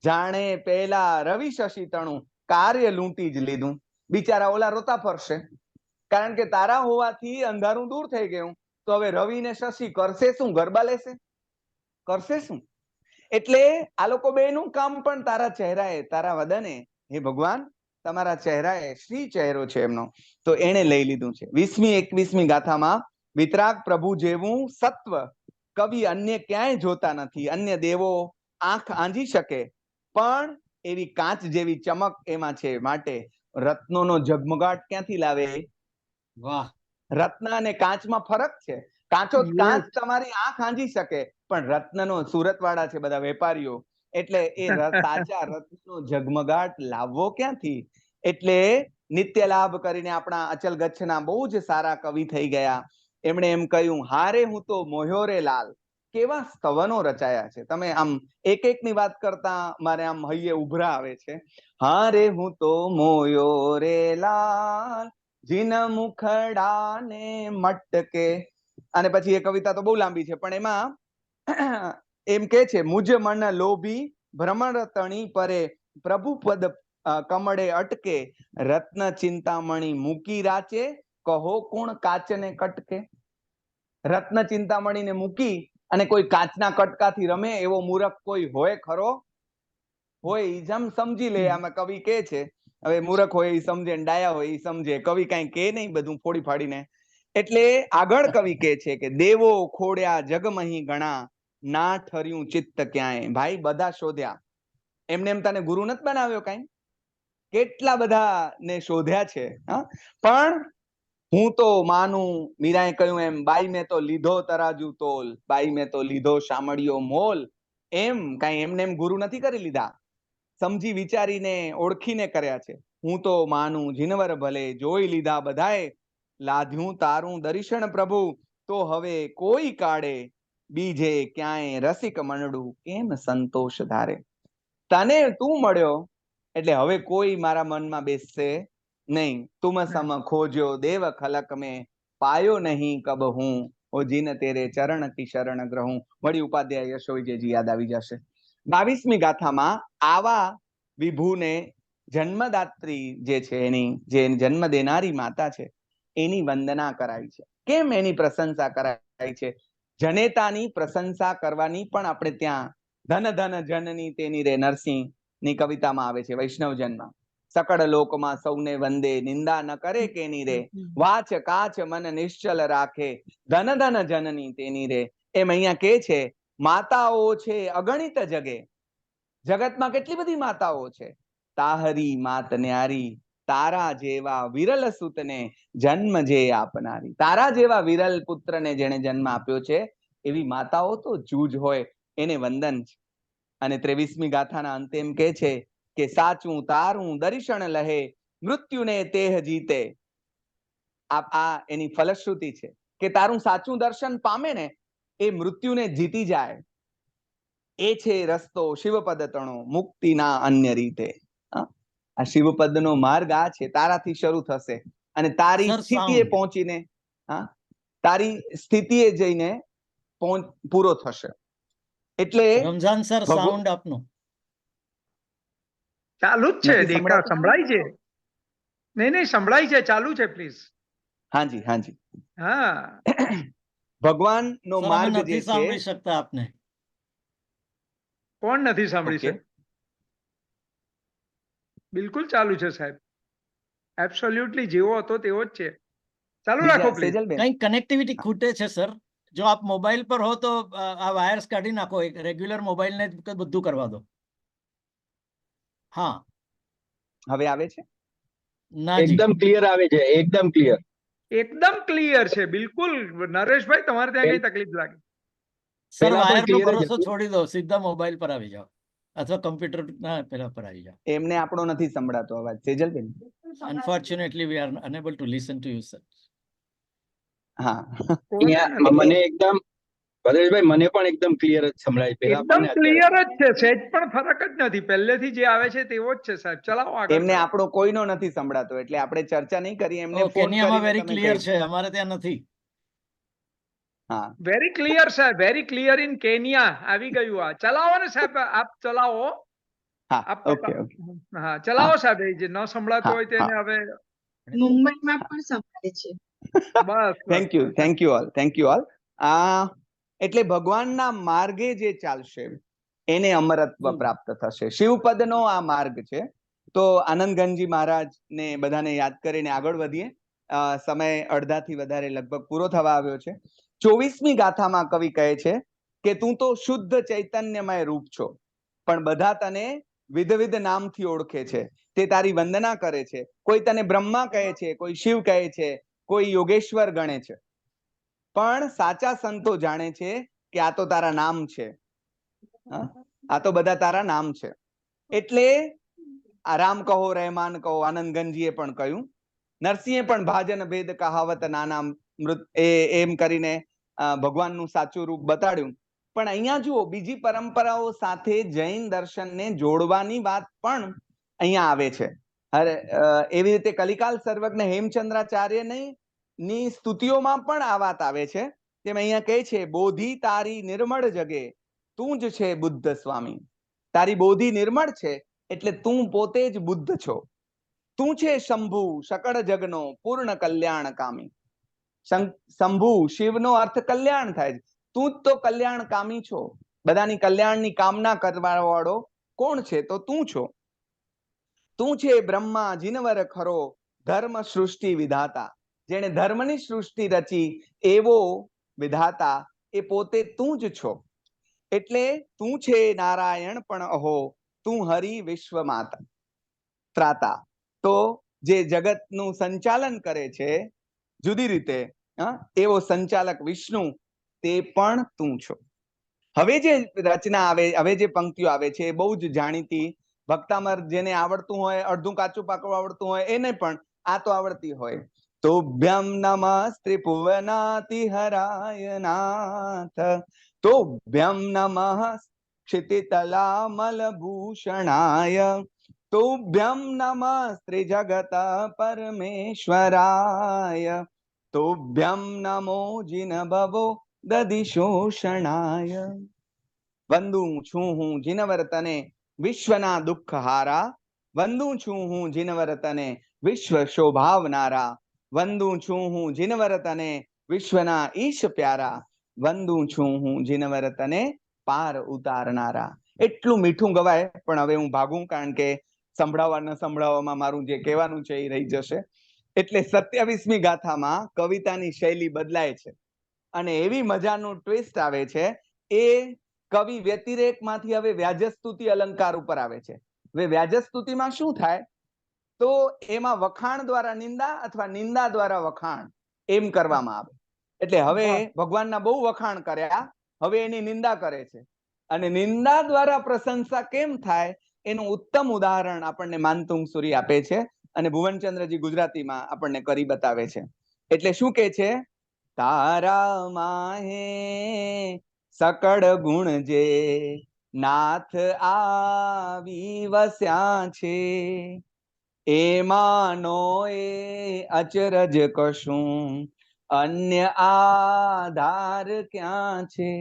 જાણે પેલા રવિ શશી તણું કાર્ય લૂંટી જ લીધું. બિચારા ઓલા રોતા ફરશે, કારણ કે તારા હોવાથી અંધારું દૂર થઈ ગયું. તો હવે રવિ ને શશી કરશે શું? ગરબા લેશે? કરશે શું? એટલે આ લોકો બેનું કામ પણ તારા ચહેરાએ, તારા વદને, હે ભગવાન, તમારા ચહેરાએ, શ્રી ચહેરો છે એમનો, તો એને લઈ લીધું છે. 20મી 21મી ગાથામાં વિતરાગ પ્રભુ જેવું સત્વ કવિ અન્ય ક્યાંય જોતા નથી. અન્ય દેવો આંખ આંજી શકે, પણ એવી કાચ જેવી ચમક એમાં છે. માટે રત્નોનો ઝગમગાટ ક્યાંથી લાવે? વાહ! રત્ન અને કાચમાં ફરક છે. કાચ તમારી આંખ આંજી શકે, પણ રત્નનો, સુરત વાળા છે બધા વેપારીઓ, એટલે એ સાચા રત્નનો ઝગમગાટ લાવવો ક્યાંથી? એટલે નિત્ય લાભ કરીને આપણા અચલ ગચ્છના બહુ જ સારા કવિ થઈ ગયા. એમણે એમ કહ્યું, હારે હું તો મોહ્યો રે લાલ. કેવા સ્તવનો રચાયા છે! તમે આમ એક એકની વાત કરતા મારે આમ હૈયે ઉભરા આવે છે. હારે હું તો મોયો રે લાલ, જીન મુખડા ને મટકે. અને પછી એ કવિતા તો બહુ લાંબી છે, પણ એમાં એમ કે છે, મુજ મન લોભી ભ્રમણ તણી પરે, પ્રભુ પદ કમળે અટકે, રત્ન ચિંતામણી મૂકી રાચે, કહો કોણ કાચને કટકે. રત્ન ચિંતામણીને મૂકી અને કોઈ કાચના કટકાથી રમે એવો મૂરખ કોઈ હોય ખરો? હોય ઈ જમ સમજી લે. આમાં કવિ કે છે, હવે મૂરખ હોય એ સમજે, ડાયા હોય એ સમજે, કવિ કઈ કે નહીં બધું ફોડી ફાડીને. એટલે આગળ કવિ કે છે કે દેવો ખોડ્યા જગમહી ઘણા, ના ઠર્યું ચિત્ત ક્યાંય. ભાઈ બધા શોધ્યા, એમને એમ તને ગુરુ નથી બનાવ્યો કાંઈ? કેટલા બધા ને શોધ્યા છે, પણ હું તો માનું, મીરાએ કહ્યું એમ, બાઈ મેં તો લીધો તરાજુ તોલ, બાઈ મેં તો લીધો શામળિયો મોલ. એમ કાંઈ એમને એમ ગુરુ નથી કરી લીધા, સમજી વિચારીને ઓળખીને કર્યા છે. હું તો માનું જીનવર ભલે, જોઈ લીધા બધાએ, લાધ્યું તારું દર્શન પ્રભુ, તો હવે કોઈ કાળે બીજે ક્યાંય રસિક મનડું કેમ સંતોષ ધારે. તને તું મળ્યો એટલે હવે કોઈ મારા મનમાં બેસશે નહીં. તુમ સમ ખોજ્યો દેવ ખલક મેં, પાયો નહીં કબ હું, ઓ જીન તેરે ચરણ કી શરણ ગ્રહું. વળી ઉપાધ્યાય યશોવિજયજી યાદ આવી જશે. 22મી ગાથામાં આવા વિભુને જન્મદાત્રી જે છે, એની જે જન્મ દેનારી માતા છે, એની વંદના કરાઈ છે. કેમ એની પ્રશંસા કરાઈ છે? જનેતાની પ્રશંસા કરવાની પણ આપણે ત્યાં ધન ધન જનની તેની રે નરસિંહ ની કવિતામાં આવે છે, વૈષ્ણવજનમાં. સકળ લોકમાં સૌને વંદે, નિંદા ન કરે કેની રે, વાચ કાચ મન નિશ્ચલ રાખે, ધન ધન જનની તેની રે. એમ અહીંયા કે છે, માતાઓ છે અગણિત જગે. જગતમાં કેટલી બધી માતાઓ છે. તાહરી માત ન્યારી, તારા જેવા વિરલ સુતને જન્મ જે આપનારી. તારા જેવા વિરલ પુત્રને જેને જન્મ આપ્યો છે, એવી માતાઓ તો જૂજ હોય, એને વંદન છે. અને 23મી ગાથાના અંતે એમ કે છે કે સાચું તારું દર્શન લહે, મૃત્યુને તેહ જીતે. આ એની ફલશ્રુતિ છે કે તારું સાચું દર્શન પામે ને, એ મૃત્યુને જીતી જાય. એ છે રસ્તો શિવપદ તણો, મુક્તિના અન્ય રીતે. આ શિવપદનો માર્ગ આ છે, તારાથી શરૂ થશે અને તારી સ્થિતિએ પહોંચીને, તારી સ્થિતિએ જઈને પૂરો થશે. એટલે રમઝાન સર, સાઉન્ડ આપનું ચાલુ જ છે. દેખા સંભળાય છે? નહીં નહીં, સંભળાય છે, ચાલુ છે, પ્લીઝ. હાજી હાજી. હા, ભગવાન નો માર્ગ જે છે, સાંભળી શકતા આપને. કોણ નથી સાંભળી શકે? બિલકુલ ચાલુ છે સાહેબ, એબ્સોલ્યુટલી જેવો હતો તેવો જ છે. ચાલુ રાખો પ્લીઝ. કઈ કનેક્ટિવિટી ખૂટે છે સર. જો આપ મોબાઈલ પર હો તો આ વાયર્સ કાઢી નાખો, એક રેગ્યુલર મોબાઈલ ને બધું કરવા દો. હા, હવે આવે છે? એકદમ ક્લિયર આવે છે, એકદમ ક્લિયર. એકદમ ક્લિયર છે, બિલકુલ. નરેશભાઈ, તમારે ત્યાં કઈ તકલીફ લાગે? સર પહેલા પણ વાયરનો ક્લિયર જ ભરોસો હતું. છોડી દો, સીધા મોબાઈલ પર આવી જાઓ અથવા કમ્પ્યુટર ના પેલા પર આવી જાઓ. એમને આપણો નથી સંભળાતો અવાજ, Sejalben. Unfortunately, we are unable to listen to you, sir. હા, અહીંયા મને એકદમ ભદ્રેશભાઈ મને પણ એકદમ ક્લિયર જ સંભળાય પહેલા એકદમ પણ ને ક્લિયર અત્યારે. જ છે, સહેજ પણ ફરક જ નથી, પહેલેથી જે આવે છે તેવો જ છે સાહેબ. ચલાવો આગળ. એમને આપણો કોઈનો નથી સંભળાતો, એટલે આપણે ચર્ચા નહીં કરીએ. એમને ઓ, ફોન કેન્યામાં કરીને વેરી તમે ક્લિયર કહી છે, અમારે ત્યાં નથી. હા, વેરી ક્લિયર સાહેબ, વેરી ક્લિયર ઇન કેન્યા આવી ગયું આ. ચલાવો ને સાહેબ, આપ ચલાવો. હા, આપ ઓકે ઓકે. હા ચલાવો સાહેબ, એ જે ન સંભળાતો હા, હોય તેને હવે મુંબઈમાં પણ સંભળાય છે. બસ thank you all, thank you all. એટલે ભગવાનના માર્ગે જે ચાલશે એને અમરત્વ પ્રાપ્ત થશે. શિવપદનો આ માર્ગ છે. તો આનંદગંજી મહારાજ ને બધાને યાદ કરીને આગળ વધીએ. સમય અડધાથી વધારે લગભગ પૂરો થવા આવ્યો છે. 24મી ગાથામાં કવિ કહે છે કે તું તો શુદ્ધ ચૈતન્યમય રૂપ છો, પણ બધા તને વિધ નામથી ઓળખે છે, તે તારી વંદના કરે છે. કોઈ તને બ્રહ્મા કહે છે, કોઈ શિવ કહે છે, કોઈ યોગેશ્વર ગણે છે, પણ સાચા સંતો જાણે છે કે આ તો તારા નામ છે. આ તો બધા તારા નામ છે. એટલે આરામ કહો, રહેમાન કહો, આનંદગંજીએ પણ કહ્યું. નરસિંહે પણ ભાજન ભેદ કહાવત નાના મૃત એમ કરીને ભગવાનનું સાચું રૂપ બતાડ્યું. પણ અહીંયા જુઓ, બીજી પરંપરાઓ સાથે જૈન દર્શનને જોડવાની વાત પણ અહીંયા આવે છે. એવી રીતે કલિકાલ સર્વજ્ઞ હેમચંદ્રાચાર્ય ની સ્તુતિઓમાં પણ આ વાત આવે છે. તેમ અહીંયા કહે છે, બોધિ તારી નિર્મળ જગે, તું જ છે બુદ્ધ સ્વામી. તારી બોધિ નિર્મળ છે એટલે તું પોતે જ બુદ્ધ છો. તું છે શંભુ સકળ જગનો પૂર્ણ કલ્યાણ કામી. શંભુ શિવનો અર્થ કલ્યાણ થાય છે. તું જ તો કલ્યાણ કામી છો. બધાની કલ્યાણની કામના કરવા વાળો કોણ છે? તો તું છો. તું છે બ્રહ્મા જીનવર ખરો, ધર્મ સૃષ્ટિ વિધાતા. જેણે ધર્મની સૃષ્ટિ રચી એવો વિધાતા એ પોતે તું જ છો. એટલે તું છે નારાયણ પણ અહો, તું હરિ વિશ્વ માતા ત્રાતા. તો જે જગતનું સંચાલન કરે છે જુદી રીતે, એવો સંચાલક વિષ્ણુ તે પણ તું છો. હવે જે રચના આવે, હવે જે પંક્તિઓ આવે છે એ બહુ જ જાણીતી. ભક્તામર જેને આવડતું હોય, અડધું કાચું પાકું આવડતું હોય એને પણ આ તો આવડતી હોય. તોભ્યમ નમઃ ત્રિભુવનાતિ હરાય નાથ, તોભ્યમ નમઃ ક્ષિતિતલામલ ભૂષણાય, તોભ્યમ નમઃ ત્રિજગત પરમેશ્વરાય, તોભ્યમ નમો જિનભવો દધિશોષણાય. વંદું છું હું જિનવર તને વિશ્વના દુઃખ હારા, વંદું છું હું જિનવર તને વિશ્વ શોભાવનારા, વંદું છું હું જિનવર તને વિશ્વના ઈશ પ્યારા, વંદું છું હું જિનવર તને પાર ઉતારનારા. એટલું મીઠું ગવાય, પણ હવે હું ભાગું, કારણ કે સંભળાવવા ન સંભળાવવામાં મારું જે કહેવાનું છે એ રહી જશે. એટલે 27મી ગાથામાં કવિતાની શૈલી બદલાય છે અને એવી મજાનું ટ્વિસ્ટ આવે છે. એ કવિ વ્યતિરેકમાંથી હવે વ્યાજસ્તુતિ અલંકાર ઉપર આવે છે. હવે વ્યાજસ્તુતિમાં શું થાય? તો એમાં વખાણ દ્વારા નિંદા અથવા નિંદા દ્વારા વખાણ એમ કરવામાં આવે. એટલે હવે ભગવાનના બહુ વખાણ કર્યા, હવે એની નિંદા કરે છે. અને નિંદા દ્વારા પ્રશંસા કેમ થાય એનું ઉત્તમ ઉદાહરણ આપણને માનતુંગ સુરી આપે છે અને ભુવનચંદ્રજી ગુજરાતીમાં આપણને કરી બતાવે છે. એટલે શું કે છે? તારા માહે સકળ ગુણ જે નાથ આવી વસ્યા છે, એમાનો એ અચરજ કશું અન્ય આધાર ક્યાં છે.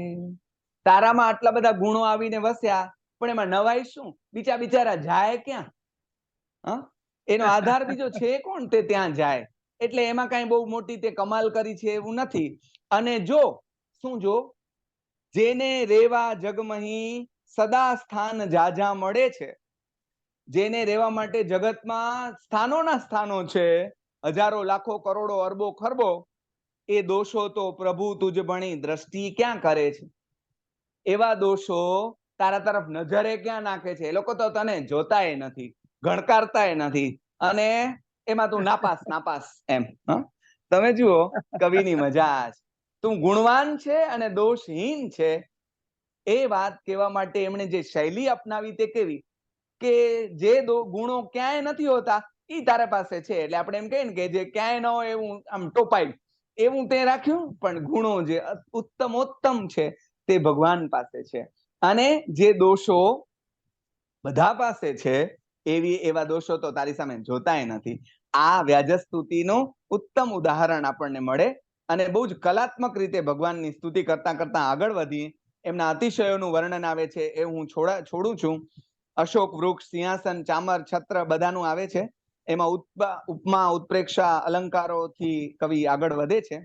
તારામાં આટલા બધા ગુણો આવીને વસ્યા, પણ એમાં નવાઈ શું? બિચારા જાય ક્યાં? એનો આધાર બીજો છે કોણ? તે ત્યાં જાય. એટલે એમાં કઈ બહુ મોટી તે કમાલ કરી છે એવું નથી. અને જો શું, જો જેને રેવા જગમહી સદા સ્થાન જાજા મળે છે, જેને રહેવા માટે જગતમાં સ્થાનોના સ્થાનો છે, હજારો લાખો કરોડો અરબો ખરબો, એ દોષો તો પ્રભુ તુજ ભણી દ્રષ્ટિ ક્યાં કરે છે? એવા દોષો તારા તરફ નજરે ક્યાં નાખે છે? એ લોકો તો તને જોતાય નથી, ગણકારતાય નથી, અને એમાં તું નાપાસ એમ. તમે જુઓ કવિની મજા. તું ગુણવાન છે અને દોષહીન છે, એ વાત કહેવા માટે એમણે જે શૈલી અપનાવી તે કેવી કે જે ગુણો ક્યાંય નથી હોતા એ તારા પાસે છે. એટલે આપણે એમ કહીએ ને કે જે ક્યાંય ન હોય એવું આમ ટોપાઈ એવું તે રાખ્યું, પણ ગુણો જે ઉત્તમોત્તમ છે તે ભગવાન પાસે છે. અને જે દોષો બધા પાસે છે એવા દોષો તો તારી સામે જોતાય નથી. આ વ્યાજસ્તુતિનું ઉત્તમ ઉદાહરણ આપણને મળે. અને બહુ જ કલાત્મક રીતે ભગવાનની સ્તુતિ કરતા કરતા આગળ વધી એમના અતિશયોનું વર્ણન આવે છે. એ હું છોડું છું. અશોક વૃક્ષ, સિંહાસન, ચામર, છત્ર બધાનું આવે છે. એમાં ઉપમા, ઉત્પ્રેક્ષા, અલંકારોથી કવિ આગળ વધે છે.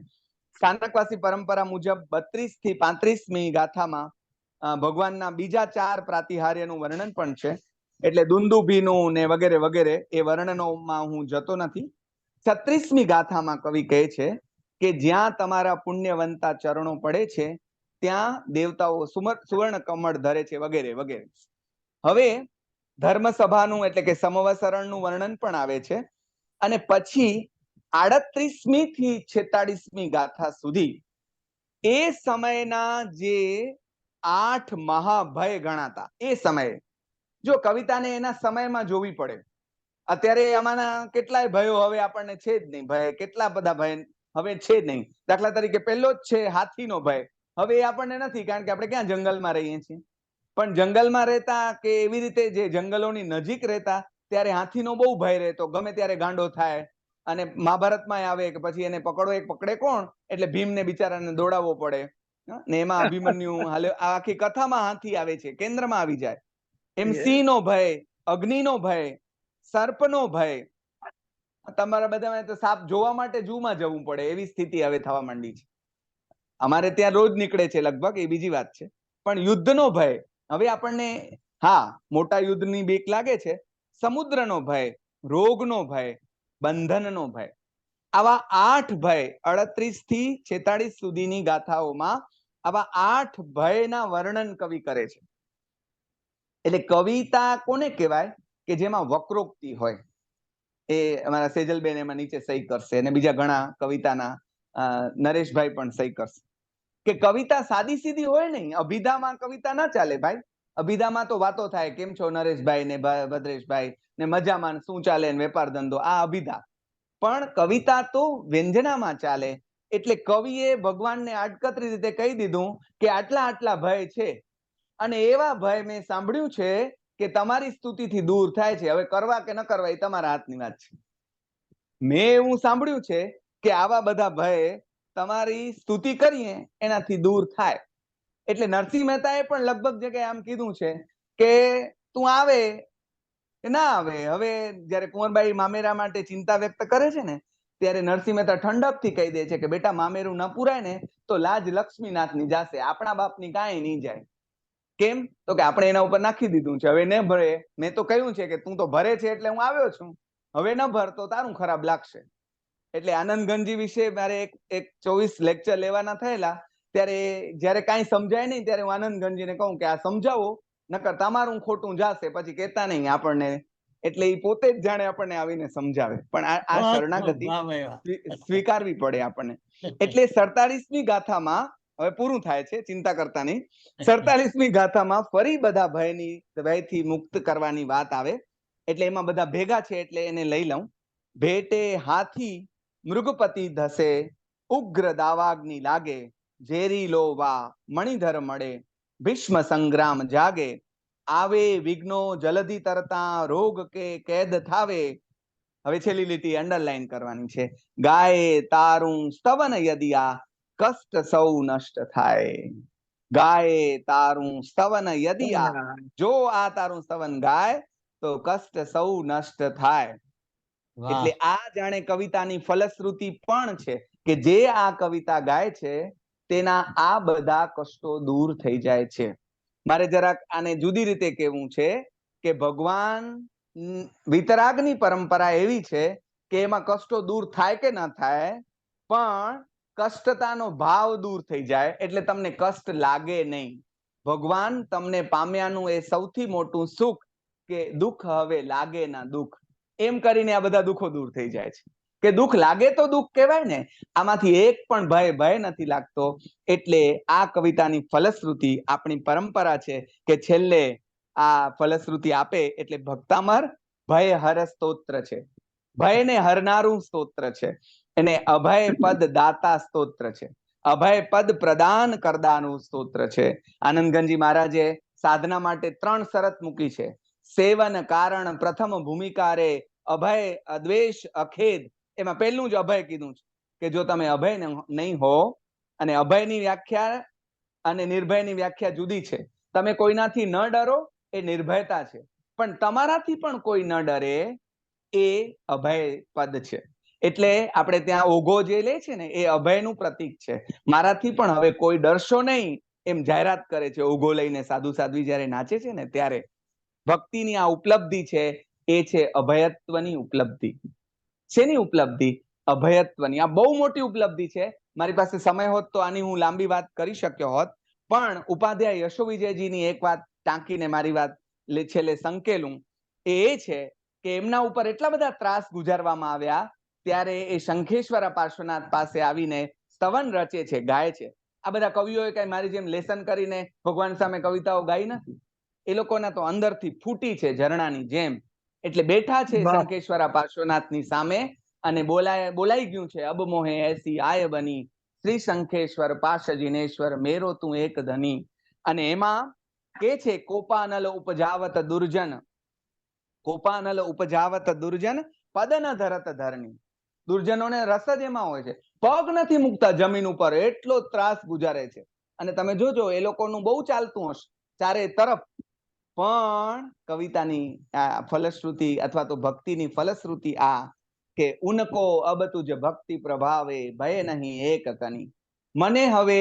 સ્થાનકવાસી પરંપરા મુજબ 32 થી 35મી ગાથામાં ભગવાનના બીજા 4 પ્રાતિહાર્યનું વર્ણન પણ છે. એટલે દુંદુભીનું ને વગેરે વગેરે એ વર્ણનોમાં હું જતો નથી. 36મી ગાથામાં કવિ કહે છે કે જ્યાં તમારા પુણ્યવંતા ચરણો પડે છે ત્યાં દેવતાઓ સુવર્ણ કમળ ધરે છે વગેરે વગેરે. હવે ધર્મસભાનું એટલે કે સમવસરણનું વર્ણન પણ આવે છે. અને પછી 38મી થી 46મી ગાથા સુધી એ સમયના જે 8 મહાભય ગણાતા એ સમયે, જો કવિતાને એના સમયમાં જોવી પડે. અત્યારે આમાંના કેટલાય ભયો હવે આપણને છે જ નહીં. ભય કેટલા બધા ભય હવે છે જ નહીં. દાખલા તરીકે પહેલો જ છે હાથીનો ભય. હવે એ આપણને નથી, કારણ કે આપણે ક્યાં જંગલમાં રહીએ છીએ. પણ જંગલમાં રહેતા કે એવી રીતે જે જંગલોની નજીક રહેતા ત્યારે હાથીનો બહુ ભય રહેતો. ગમે ત્યારે ગાંડો થાય. અને મહાભારતમાં આવે કે પછી એને પકડો, એક પકડે કોણ? એટલે ભીમને બિચારાને દોડાવવો પડે. ને એમાં અભિમન્યુ આખી કથામાં હાથી આવે છે, કેન્દ્રમાં આવી જાય. એમ સિંહનો ભય, અગ્નિનો ભય, સર્પનો ભય. તમારા બધા તો સાપ જોવા માટે ઝૂમાં જવું પડે એવી સ્થિતિ હવે થવા માંડી છે. અમારે ત્યાં રોજ નીકળે છે લગભગ, એ બીજી વાત છે. પણ યુદ્ધનો ભય હવે આપણને, હા, મોટા યુદ્ધની બીક લાગે છે. સમુદ્રનો ભય, રોગનો ભય, બંધનનો ભય, આવા 8 ભય 38 થી 46 સુધીની ગાથાઓમાં આવા 8 ભયના વર્ણન કવિ કરે છે. એટલે કવિતા કોને કહેવાય કે જેમાં વક્રોક્તિ હોય. એ અમારા સેજલબેન એમાં નીચે સહી કરશે, અને બીજા ઘણા કવિતાના નરેશભાઈ પણ સહી કરશે. કે કવિતા સાદી સીધી હોય નહીં. અભિધામાં કવિતા ના ચાલે ભાઈ. અભિધામાં તો વાતો થાય, કેમ છો નરેશભાઈ ને ભદ્રેશભાઈ ને, મજામાં, શું ચાલે ને, વેપાર ધંધો, આ અભિધા. પણ કવિતા તો વ્યંજનામાં ચાલે. એટલે કવિએ ભગવાનને આડકતરી રીતે કહી દીધું કે આટલા આટલા ભય છે, અને એવા ભય મેં સાંભળ્યું છે કે તમારી સ્તુતિથી દૂર થાય છે. હવે કરવા કે ન કરવા એ તમારા હાથની વાત છે. મેં એવું સાંભળ્યું છે કે આવા બધા ભય તમારી સ્તુતિ કરીએ એનાથી દૂર થાય. એટલે નરસિંહ મહેતાએ પણ લગભગ જગ્યાએ આમ કીધું છે કે તું આવે કે ના આવે. હવે જયારે કુંવરબાઈ મામેરા માટે ચિંતા વ્યક્ત કરે છે ને, ત્યારે નરસિંહ મહેતા ઠંડકથી કહી દે છે કે બેટા, મામેરું ન પુરાય ને તો લાજ લક્ષ્મીનાથની જાશે, આપણા બાપની કાંઈ નહીં જાય. કેમ? તો કે આપણે એના ઉપર નાખી દીધું છે. હવે ન ભરે. મેં તો કહ્યું છે કે તું તો ભરે છે એટલે હું આવ્યો છું. હવે ન ભર તો તારું ખરાબ લાગશે. એટલે આનંદગંજી વિશે મારે એક 24 લેક્ચર લેવાના થયેલા. ત્યારે જયારે કાંઈ સમજાય નહીં ત્યારે હું આનંદગંજીને કહું કે આ સમજાવો, નકર તમારું ખોટું જાશે, પછી કહેતા નહીં આપણને. એટલે એ પોતે જ જાણે આપણને આવીને સમજાવે. પણ આ શરણાગતિ સ્વીકારવી પડે આપણને. એટલે 47મી ગાથામાં હવે પૂરું થાય છે, ચિંતા કરતા નહીં. 47મી ગાથામાં ફરી બધા ભયથી મુક્ત કરવાની વાત આવે. એટલે એમાં બધા ભેગા છે એટલે એને લઈ લઉં. ભેટે હાથી મૃગપતિ ધસે, ઉગ્ર દાવાગ્નિ લાગે, ઝેરી લો વા મણિધર મળે, ભીષ્મ સંગ્રામ જાગે, આવે વિઘ્નો જલધિ તરતા, રોગ કે કેદ થાવે. હવે છેલ્લી લીટી અંડરલાઈન કરવાની છે. ગાય તારું સ્તવન યદિયા, કષ્ટ સૌ નષ્ટ થાય. ગાય તારું સ્તવન યદિયા, જો આ તારું સ્તવન ગાય તો કષ્ટ સૌ નષ્ટ થાય. એટલે આ જાણે કવિતાની ફલશ્રુતિ પણ છે કે જે આ કવિતા ગાય છે તેના આ બધા કષ્ટો દૂર થઈ જાય છે. મારે જરાક આને જુદી રીતે કહેવું છે કે ભગવાન વિતરાગની પરંપરા એવી છે કે એમાં કષ્ટો દૂર થાય કે ન થાય, પણ કષ્ટતાનો ભાવ દૂર થઈ જાય એટલે તમને કષ્ટ લાગે નહીં. ભગવાન તમને પામ્યાનું એ સૌથી મોટું સુખ કે દુઃખ હવે લાગે ના દુઃખ, એમ કરીને આ બધા દુઃખો દૂર થઈ જાય છે. કે દુઃખ લાગે તો દુઃખ કહેવાય ને, આમાંથી એક પણ ભય નથી લાગતો. એટલે આ કવિતાની ફલશ્રુતિ આપણી પરંપરા છે કે છેલ્લે આ ફલશ્રુતિ આપે એટલે ભક્તામર ભય હર સ્તોત્ર છે, ભયને હરનારું સ્તોત્ર છે, એને અભય પદ દાતા સ્તોત્ર છે, અભય પદ પ્રદાન કરદાનું સ્તોત્ર છે. આનંદગંજી મહારાજે સાધના માટે 3 શરત મૂકી છે. સેવન કારણ પ્રથમ ભૂમિકા રે અભય અદ્વેષ અખેદ. એમાં પહેલું જ અભય કીધું છે કે જો તમે અભય નહીં હો, અને અભયની વ્યાખ્યા અને નિર્ભયની વ્યાખ્યા જુદી છે. તમે કોઈનાથી ન ડરો એ નિર્ભયતા છે, પણ તમારાથી પણ કોઈ ન ડરે એ અભય પદ છે. એટલે આપણે ત્યાં ઓઘો જે લે છે ને એ અભયનું પ્રતીક છે. મારાથી પણ હવે કોઈ ડરશો નહીં એમ જાહેરાત કરે છે ઓઘો લઈને સાધુ સાધ્વી જ્યારે નાચે છે ને ત્યારે. ભક્તિની આ ઉપલબ્ધિ છે એ છે અભયત્વની ઉપલબ્ધિ. શેની ઉપલબ્ધિ? અભયત્વની. આ બહુ મોટી ઉપલબ્ધિ છે. મારી પાસે સમય હોત તો આની હું લાંબી વાત કરી શક્યો હોત, પણ ઉપાધ્યાય યશો વિજયજીની એક વાત ટાંકીને મારી વાત છેલ્લે સંકેલું. એ છે કે એમના ઉપર એટલા બધા ત્રાસ ગુજારવામાં આવ્યા ત્યારે એ શંખેશ્વર પાર્શ્વનાથ પાસે આવીને સ્તવન રચે છે, ગાય છે. આ બધા કવિઓએ કઈ મારી જેમ લેસન કરીને ભગવાન સામે કવિતાઓ ગાઈ નથી. એ લોકોના તો અંદરથી ફૂટી છે ઝરણાની જેમ. એટલે બેઠા છે શંખેશ્વર પાર્શ્વનાથની સામે અને બોલાઈ ગયું છે અબ મોહે એસી આય બની શ્રી શંખેશ્વર પાશ જિનેશ્વર મેરો તું એક ધની. અને એમાં કે છે કોપાનલ ઉપજાવત દુર્જન, કોપાનલ ઉપજાવત દુર્જન પદ ન ધરત ધરની. દુર્જનોને રસ જ એમાં હોય છે, પગ નથી મૂકતા જમીન ઉપર, એટલો ત્રાસ ગુજારે છે. અને તમે જોજો એ લોકોનું બહુ ચાલતું હશે ચારે તરફ, પણ કવિતાની ફલશ્રુતિ અથવા તો ભક્તિની ફલશ્રુતિ આ કે ઉनको અબ તુજ ભક્તિ પ્રભાવે ભય નહીં એક કની. મને હવે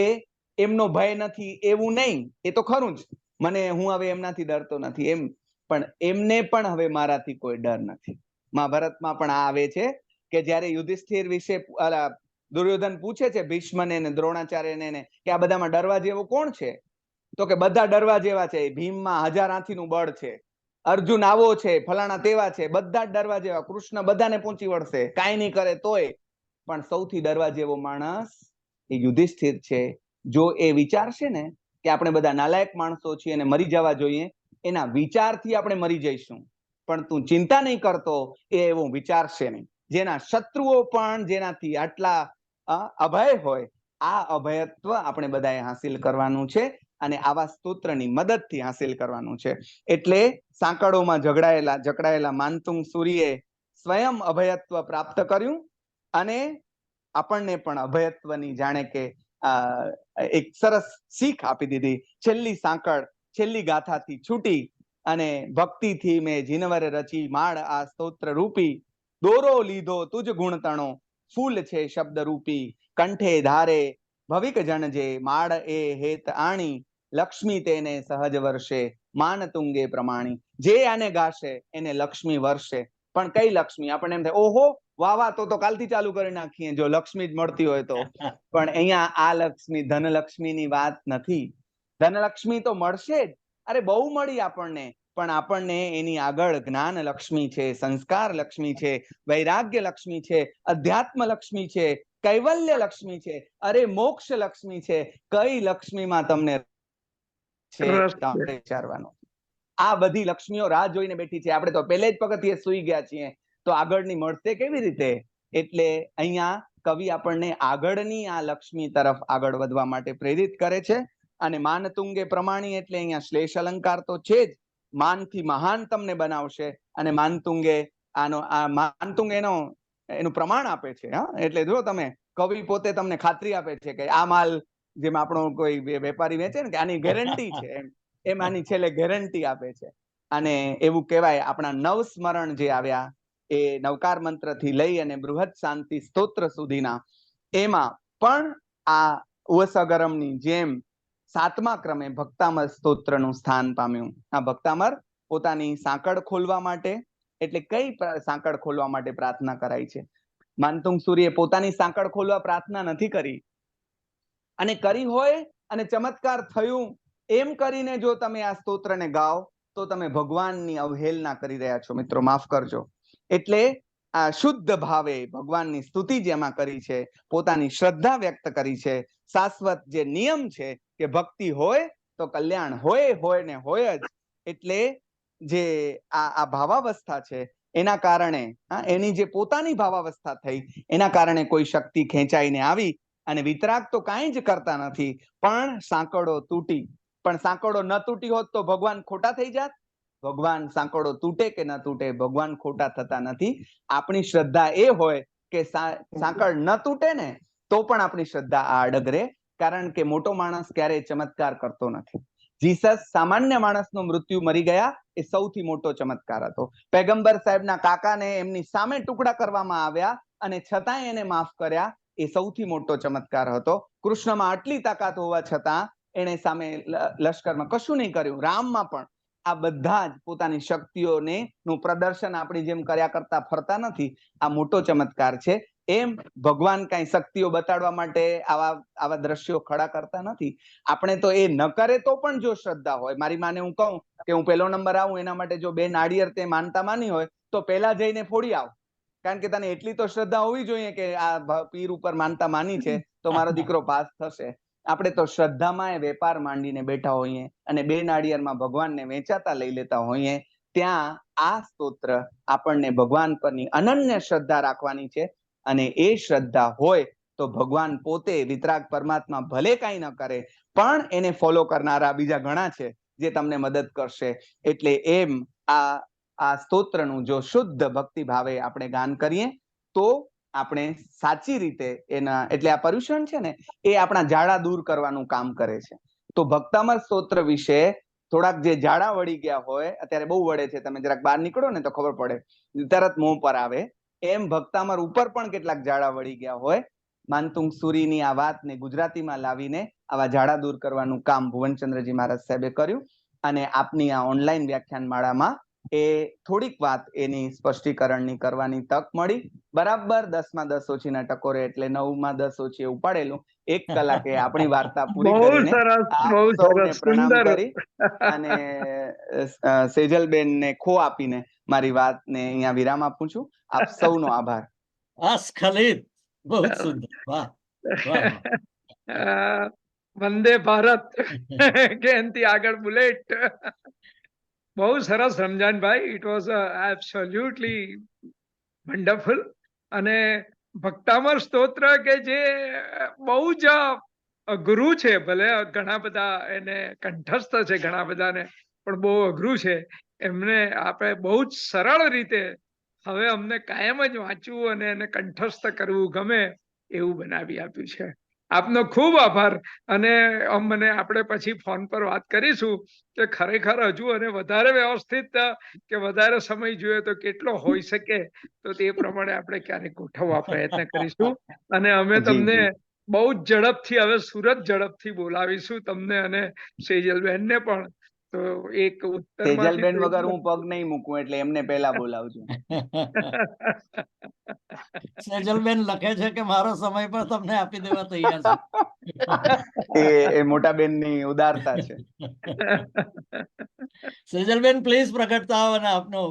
એમનો ભય નથી એવું નહીં, એ તો ખરું જ, મને હું હવે એમનાથી ડરતો નથી એમ, પણ એમને પણ હવે મારાથી કોઈ ડર નથી. મહાભારતમાં પણ આ આવે છે કે જ્યારે યુધિષ્ઠિર વિશે દુર્યોધન પૂછે છે ભીષ્મને ને દ્રોણાચાર્યને કે આ બધામાં ડરવા જેવું કોણ છે? તો કે બધા ડરવા જેવા છે. ભીમમાં 1000 હાથીનું બળ છે, અર્જુન આવો છે, ફલાણા તેવા છે, બધા જ ડરવા જેવા. કૃષ્ણ બધાને પહોંચી વળશે, કાંઈ નહીં કરે તોય. પણ સૌથી ડરવા જેવો માણસ એ યુધિષ્ઠિર છે. જો એ વિચારશે ને કે આપણે બધા નાલાયક માણસો છીએ અને મરી જવા જોઈએ, એના વિચારથી આપણે મરી જઈશું. પણ તું ચિંતા નહીં કરતો એ એવું વિચારશે નહીં. જેના શત્રુઓ પણ જેનાથી આટલા અભય હોય, આ અભયત્વ આપણે બધાએ હાસિલ કરવાનું છે અને આવા સ્તોત્રની મદદથી હાસિલ કરવાનું છે. એટલે સાંકળોમાં જકડાયેલા માનતુંગ સૂરીએ સ્વયં અભયત્વ પ્રાપ્ત કર્યું અને આપણને પણ અભયત્વની જાણે કે એક સરસ શીખ આપી દીધી. છેલ્લી સાંકળ છેલ્લી ગાથાથી છૂટી અને ભક્તિથી મેં જીનવર રચી માળ આ સ્તોત્ર રૂપી, દોરો લીધો તુજ ગુણતણો, ફૂલ છે શબ્દ રૂપી, કંઠે ધારે ભવિક જણજે, માળ એ હેત આણી, લક્ષ્મી તેને સહજ વર્ષે, માન તુંગે પ્રમાણી. જે આને ગાશે એને લક્ષ્મી વર્ષે. પણ કઈ લક્ષ્મી? આપણને એમ થાય ઓહો વાહ તો કાલથી ચાલુ કરી નાખીએ જો લક્ષ્મી જ મળતી હોય તો. પણ અહીંયા આ લક્ષ્મી ધનલક્ષ્મીની વાત નથી. ધનલક્ષ્મી તો મળશે જ, અરે બહુ મળી આપણને, પણ આપણને એની આગળ જ્ઞાન લક્ષ્મી છે, સંસ્કાર લક્ષ્મી છે, વૈરાગ્ય લક્ષ્મી છે, અધ્યાત્મ લક્ષ્મી છે, કૈવલ્ય લક્ષ્મી છે, અરે મોક્ષ લક્ષ્મી છે. કઈ લક્ષ્મીમાં તમને વિચારવાનો. આ બધી લક્ષ્મીઓ રાહ જોઈને બેઠી છે. આપણે તો પહેલે જ પગથિયે સુઈ ગયા છીએ, તો આગળની મળશે કેવી રીતે? એટલે અહીંયા કવિ આપણને આગળની આ લક્ષ્મી તરફ આગળ વધવા માટે પ્રેરિત કરે છે. અને માનતુંગે પ્રમાણી એટલે અહીંયા શ્લેષ અલંકાર તો છે જ, માનથી મહાન તમને બનાવશે. અને માનતુંગે માનતુંગ એનું પ્રમાણ આપે છે. એટલે જો તમે કવિ પોતે તમને ખાતરી આપે છે કે આ માલ જેમ આપણો કોઈ વેપારી વેચે ને કે આની ગેરંટી છે, એમ આની છેલ્લે ગેરંટી આપે છે. અને એવું કહેવાય આપણા નવસ્મરણ જે આવ્યા એ નવકાર મંત્રથી લઈ અને બૃહદ શાંતિ સ્તોત્ર સુધીના, એમાં પણ આ ઉવસગરમની જેમ 7મા ક્રમે ભક્તામર સ્તોત્રનું સ્થાન પામ્યું. આ ભક્તામર પોતાની સાંકળ ખોલવા માટે, એટલે કઈ સાંકળ ખોલવા માટે પ્રાર્થના કરાઈ છે? માનતુંગ સૂરીએ પોતાની સાંકળ ખોલવા પ્રાર્થના નથી કરી, અને કરી હોય અને ચમત્કાર થયું એમ કરીને જો તમે આ સ્તોત્રને ગાઓ તો તમે ભગવાનની અવહેલના કરી રહ્યા છો મિત્રો, માફ કરજો. એટલે આ શુદ્ધ ભાવે ભગવાનની સ્તુતિ જેમાં કરી છે, પોતાની શ્રદ્ધા વ્યક્ત કરી છે, શાશ્વત જે નિયમ છે કે ભક્તિ હોય તો કલ્યાણ હોય ને હોય જ. એટલે જે આ ભાવાવસ્થા છે એના કારણે એની જે પોતાની ભાવાવસ્થા થઈ એના કારણે કોઈ શક્તિ ખેંચાઈને આવી અને વિતરાગ તો કાંઈ જ કરતા નથી, પણ સાંકળો તૂટી. પણ સાંકળો ન તૂટી હોત તો ભગવાન ખોટા થઈ જાત? ભગવાન સાંકળો તૂટે કે ન તૂટે, ભગવાન ખોટા થતા નથી. આપણી શ્રદ્ધા એ હોય કે સાંકળ ન તૂટે ને તો પણ આપણી શ્રદ્ધા આ અડગ રહે, કારણ કે મોટો માણસ ક્યારેય ચમત્કાર કરતો નથી. જીસસ સામાન્ય માણસનું મૃત્યુ મરી ગયા એ સૌથી મોટો ચમત્કાર હતો. પેગમ્બર સાહેબના કાકાને એમની સામે ટુકડા કરવામાં આવ્યા અને છતાંય એને માફ કર્યા, એ સૌથી મોટો ચમત્કાર હતો. કૃષ્ણમાં આટલી તાકાત હોવા છતાં એને સામે લશ્કરમાં કશું નહીં કર્યું. રામમાં પણ આ બધા જ પોતાની શક્તિઓને નું પ્રદર્શન આપણી જેમ કર્યા કરતા ફરતા નથી. આ મોટો ચમત્કાર છે. એમ ભગવાન કઈ શક્તિઓ બતાડવા માટે આવા દ્રશ્યો ખડા કરતા નથી. આપણે તો એ ન કરે તો પણ જો શ્રદ્ધા હોય, મારી માને હું કહું કે હું પહેલો નંબર આવું એના માટે જો 2 નાળિયેર તે માનતા માની હોય તો પહેલા જઈને ફોડી આવ, કારણ કે તને એટલી તો શ્રદ્ધા હોવી જોઈએ કે આ પીર ઉપર માનતા માની છે તો મારો દીકરો પાસ થશે. આપણે તો શ્રદ્ધામાં એ વેપાર માંડીને બેઠા હોઈએ અને 2 નાળિયેરમાં ભગવાનને વેચાતા લઈ લેતા હોઈએ. ત્યાં આ સ્તોત્ર આપણને ભગવાન પરની અનન્ય શ્રદ્ધા રાખવાની છે, અને એ શ્રદ્ધા હોય તો ભગવાન પોતે વિતરાગ પરમાત્મા ભલે કાંઈ ન કરે પણ એને ફોલો કરનારા બીજા ઘણા છે જે તમને મદદ કરશે. એટલે એમ આ સ્તોત્રનું જો શુદ્ધ ભક્તિ ભાવે આપણે ગાન કરીએ તો આપણે સાચી રીતે એના, એટલે આ પર્યુષણ છે ને એ આપણા ઝાડા દૂર કરવાનું કામ કરે છે. તો ભક્તામર સ્તોત્ર વિશે થોડાક જે ઝાડા વળી ગયા હોય, અત્યારે બહુ વળે છે, તમે જરાક બહાર નીકળો ને તો ખબર પડે, તરત મોં પર આવે, એમ ભક્તામર ઉપર પણ કેટલાક ઝાડા વળી ગયા હોય. માનતુંગ સુરીની આ વાતને ગુજરાતીમાં લાવીને આવા ઝાડા દૂર કરવાનું કામ ભુવનચંદ્રજી મહારાજ સાહેબે કર્યું. અને આપની આ ઓનલાઈન વ્યાખ્યાન માળામાં એ થોડીક વાત એની સ્પષ્ટીકરણની કરવાની તક મળી. બરાબર 10માં 10 ઓછીના ટકોરે, એટલે 9માં 10 ઓછી ઉપાડેલું. 1 કલાકે આપણી વાર્તા પૂરી બહુ કરીને સરસ, આપ બહુ સૌને સરસ, પ્રણામ સુંદર. કરી અને સેજલબેનને ખો આપીને મારી વાતને અહીંયા વિરામ આપું છું. આપ સૌનો આભાર. અસ્ખલિત, બહુ જ સુંદર, વાહ વાહ વાહ. વંદે ભારત કે એનાથી આગળ બુલેટ. બહુ સરસ Ramzanbhai, it was absolutely wonderful. અને ભક્તામર સ્તોત્ર કે જે બહુ જ અઘરું છે, ભલે ઘણા બધા એને કંઠસ્થ છે ઘણા બધાને, પણ બહુ અઘરું છે. એમને આપણે બહુ જ સરળ રીતે હવે અમને કાયમ જ વાંચવું અને એને કંઠસ્થ કરવું ગમે એવું બનાવી આપ્યું છે. આપનો ખૂબ આભાર. અને મને આપણે પછી ફોન પર વાત કરીશું કે ખરેખર હજુ અને વધારે વ્યવસ્થિત કે વધારે સમય જોઈએ તો કેટલો હોઈ શકે, તો તે પ્રમાણે આપણે ક્યારેક ગોઠવવા પ્રયત્ન કરીશું. અને અમે જી, તમને જી. બહુ જ ઝડપથી હવે સુરત ઝડપથી બોલાવીશું, તમને અને સેજલબેનને પણ. તો એક ઉત્તરમાંથી સેજલબેન વગર હું પગ નહીં મૂકું, એટલે એમને પહેલા બોલાવજો. સેજલબેન લખે છે કે મારો સમય પણ તમને આપી દેવા તૈયાર છે. એ મોટા બેનની ઉદારતા છે. સેજલબેન પ્લીઝ પ્રગટ થાઓ અને આપનો